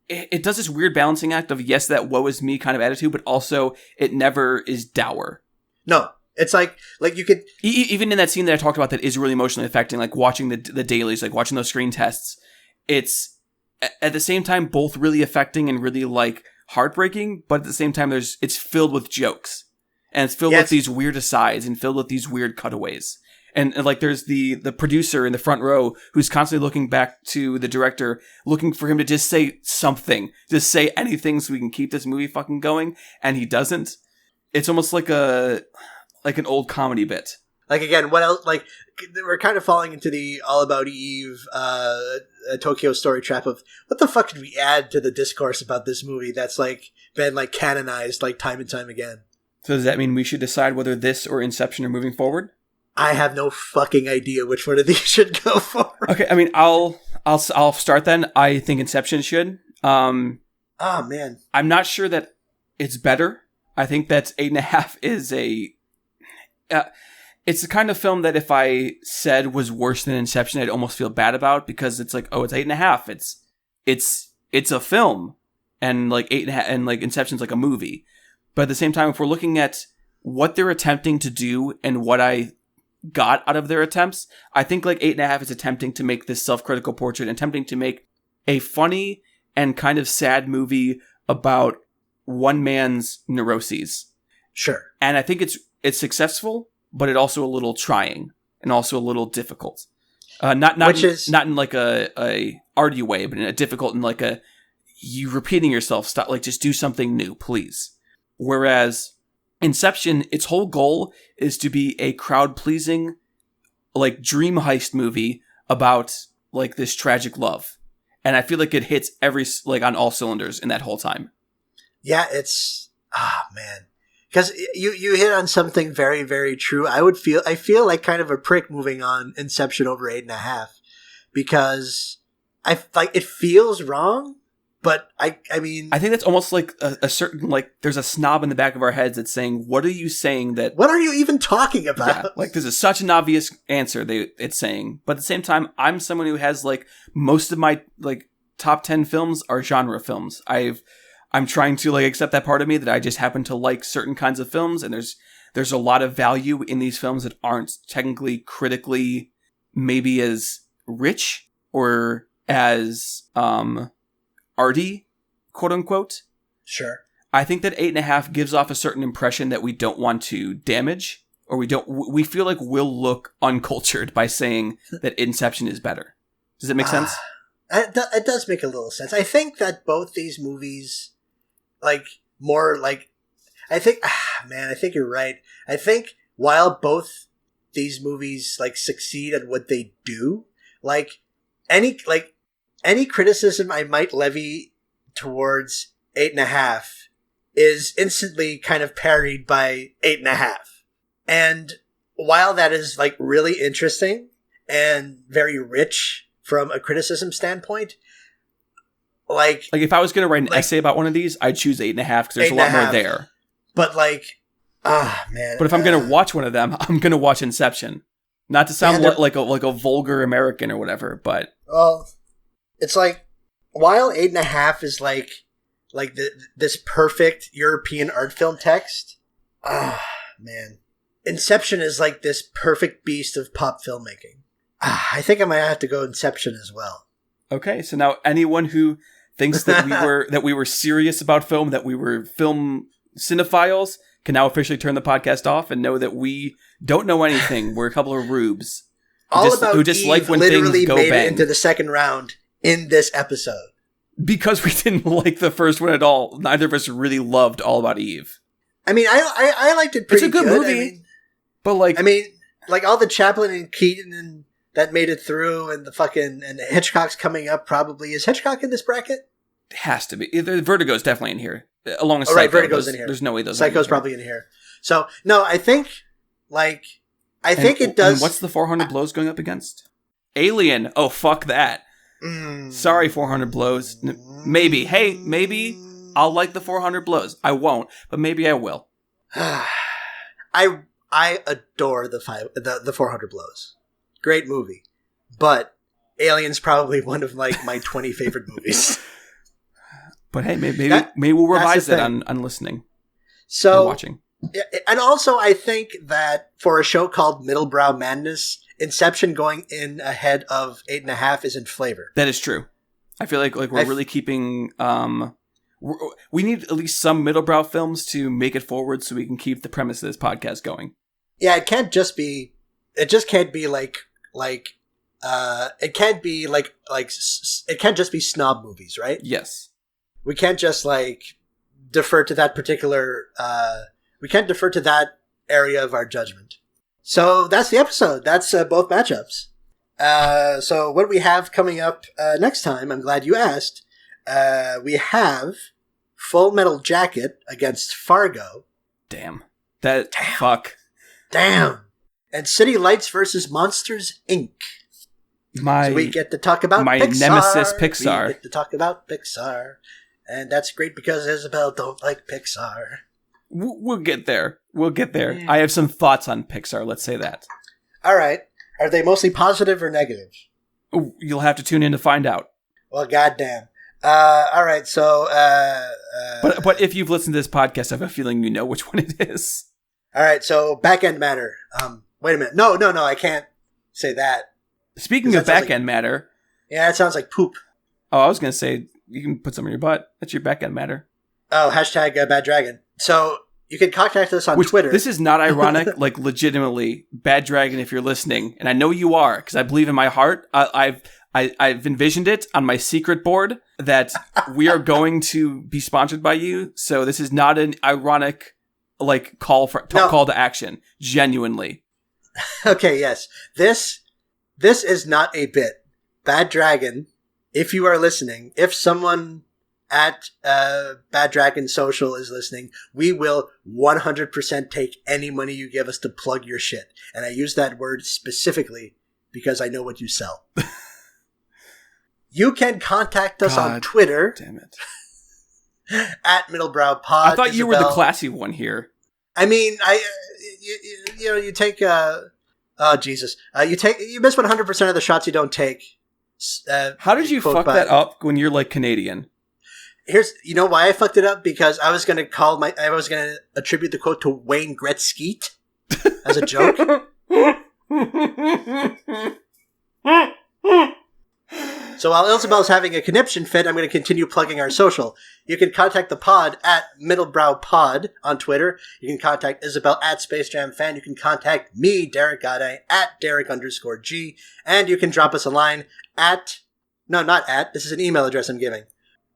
It does this weird balancing act of, yes, that woe is me kind of attitude, but also it never is dour. No. It's like you could... Even in that scene that I talked about that is really emotionally affecting, like watching the dailies, like watching those screen tests, it's at the same time both really affecting and really like heartbreaking, but at the same time it's filled with jokes. And it's filled with these weird asides and filled with these weird cutaways. And like there's the producer in the front row who's constantly looking back to the director, looking for him to just say something, just say anything so we can keep this movie fucking going, and he doesn't. It's almost like an old comedy bit. Like, again, what else? Like, we're kind of falling into the All About Eve, Tokyo Story trap of what the fuck could we add to the discourse about this movie that's like been like canonized like time and time again. So does that mean we should decide whether this or Inception are moving forward? I have no fucking idea which one of these should go forward. Okay, I mean, I'll start then. I think Inception should. Oh man, I'm not sure that it's better. I think that 8.5 is a. It's the kind of film that if I said was worse than Inception, I'd almost feel bad about, because it's like, oh, it's 8.5. It's a film, and like 8.5, and like Inception's like a movie. But at the same time, if we're looking at what they're attempting to do and what I got out of their attempts, I think like 8.5 is attempting to make this self-critical portrait, attempting to make a funny and kind of sad movie about one man's neuroses. Sure. And I think it's successful, but it's also a little trying and also a little difficult. Not in like a arty way, but in a difficult and like a you repeating yourself. Stop, like just do something new, please. Whereas Inception, its whole goal is to be a crowd-pleasing, like dream heist movie about like this tragic love, and I feel like it hits on all cylinders in that whole time. Yeah, it's man, because you hit on something very, very true. I feel like kind of a prick moving on Inception over 8.5 because it feels wrong. But I mean, I think that's almost like a certain, like, there's a snob in the back of our heads that's saying, what are you saying that... What are you even talking about? Yeah, like, this is such an obvious answer it's saying. But at the same time, I'm someone who has, like, most of my, like, top 10 films are genre films. I'm trying to, like, accept that part of me that I just happen to like certain kinds of films, and there's a lot of value in these films that aren't technically, critically, maybe as rich or as, arty, quote unquote. Sure. I think that 8.5 gives off a certain impression that we don't want to damage, or we feel like we'll look uncultured by saying that Inception is better. Does it make sense? It does make a little sense. I think that both these movies, like, more like, I think you're right. I think while both these movies, like, succeed at what they do, any criticism I might levy towards 8.5 is instantly kind of parried by 8.5. And while that is like really interesting and very rich from a criticism standpoint, like if I was going to write an essay about one of these, I'd choose 8.5 because there's a lot more there. But man. But if I'm going to watch one of them, I'm going to watch Inception. Not to sound like a vulgar American or whatever, but well. It's like, while 8.5 is like this perfect European art film text, man, Inception is like this perfect beast of pop filmmaking. I think I might have to go Inception as well. Okay, so now anyone who thinks that we were serious about film, that we were film cinephiles, can now officially turn the podcast off and know that we don't know anything. We're a couple of rubes who just Eve like when literally things go made bang. It into the second round. In this episode. Because we didn't like the first one at all. Neither of us really loved All About Eve. I mean, I liked it pretty good. It's a good movie. But like all the Chaplin and Keaton and that made it through and and Hitchcock's coming up probably. Is Hitchcock in this bracket? It has to be. Vertigo's definitely in here. Along with Psycho. Right, Vertigo's in here. There's no way those Psycho's probably in here. So, no, I think, like, I think it does. And what's the 400 blows going up against? Alien. Oh, fuck that. Sorry, 400 blows. Maybe. Hey, maybe I'll like the 400 blows. I won't, but maybe I will. I adore the 400 blows. Great movie. But Alien's probably one of like my 20 favorite movies. But hey, maybe we'll revise it on listening. So watching. And also I think that for a show called Middlebrow Madness, Inception going in ahead of 8.5 isn't flavor. That is true. I feel like we're really keeping. We need at least some middlebrow films to make it forward, so we can keep the premise of this podcast going. Yeah, it can't just be. It just can't be like. It can't be like. It can't just be snob movies, right? Yes. We can't just like defer to that particular. We can't defer to that area of our judgment. So that's the episode. That's both matchups. So what do we have coming up next time? I'm glad you asked. We have Full Metal Jacket against Fargo. Damn. Fuck. Damn. And City Lights versus Monsters, Inc. So we get to talk about my Pixar. nemesis Pixar. We get to talk about Pixar. And that's great because Isabel don't like Pixar. We'll get there. Yeah. I have some thoughts on Pixar, let's say that. All right. Are they mostly positive or negative? Ooh, you'll have to tune in to find out. Well, goddamn. All right, so... But if you've listened to this podcast, I have a feeling you know which one it is. All right, so back-end matter. Wait a minute. No, I can't say that. Speaking of back-end matter... Yeah, that sounds like poop. Oh, I was going to say, you can put some in your butt. That's your back-end matter. Oh, hashtag Bad Dragon. So you can contact us on Twitter. This is not ironic, like legitimately. Bad Dragon, if you're listening, and I know you are, because I believe in my heart, I've envisioned it on my secret board that we are going to be sponsored by you. So this is not an ironic like call to action. Genuinely. Okay, yes. This is not a bit. Bad Dragon, if you are listening, if someone at Bad Dragon Social is listening, we will 100% take any money you give us to plug your shit. And I use that word specifically because I know what you sell. You can contact us on Twitter. Damn it. At middlebrowpod. I thought you were the classy one here. I mean, you take, Jesus. You miss 100% of the shots you don't take. How did you fuck that up when you're like Canadian? You know why I fucked it up? Because I was going to attribute the quote to Wayne Gretzky as a joke. So while Isabel's having a conniption fit, I'm going to continue plugging our social. You can contact the pod at middlebrowpod on Twitter. You can contact Isabel at SpaceJamFan. You can contact me, Derek Gade, at Derek_G. And you can drop us a line this is an email address I'm giving.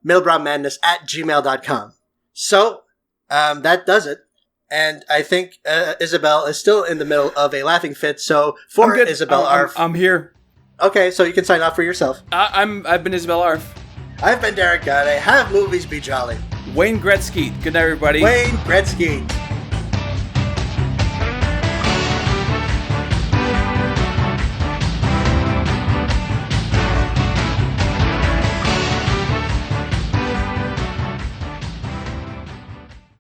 middlebrowmadness at gmail.com. So, that does it. And I think Isabel is still in the middle of a laughing fit. So for Isabel Arf, I'm here. Okay, so you can sign off for yourself. I've been Isabel Arf. I've been Derek Gade. Have movies be jolly. Wayne Gretzky. Good night, everybody. Wayne Gretzky.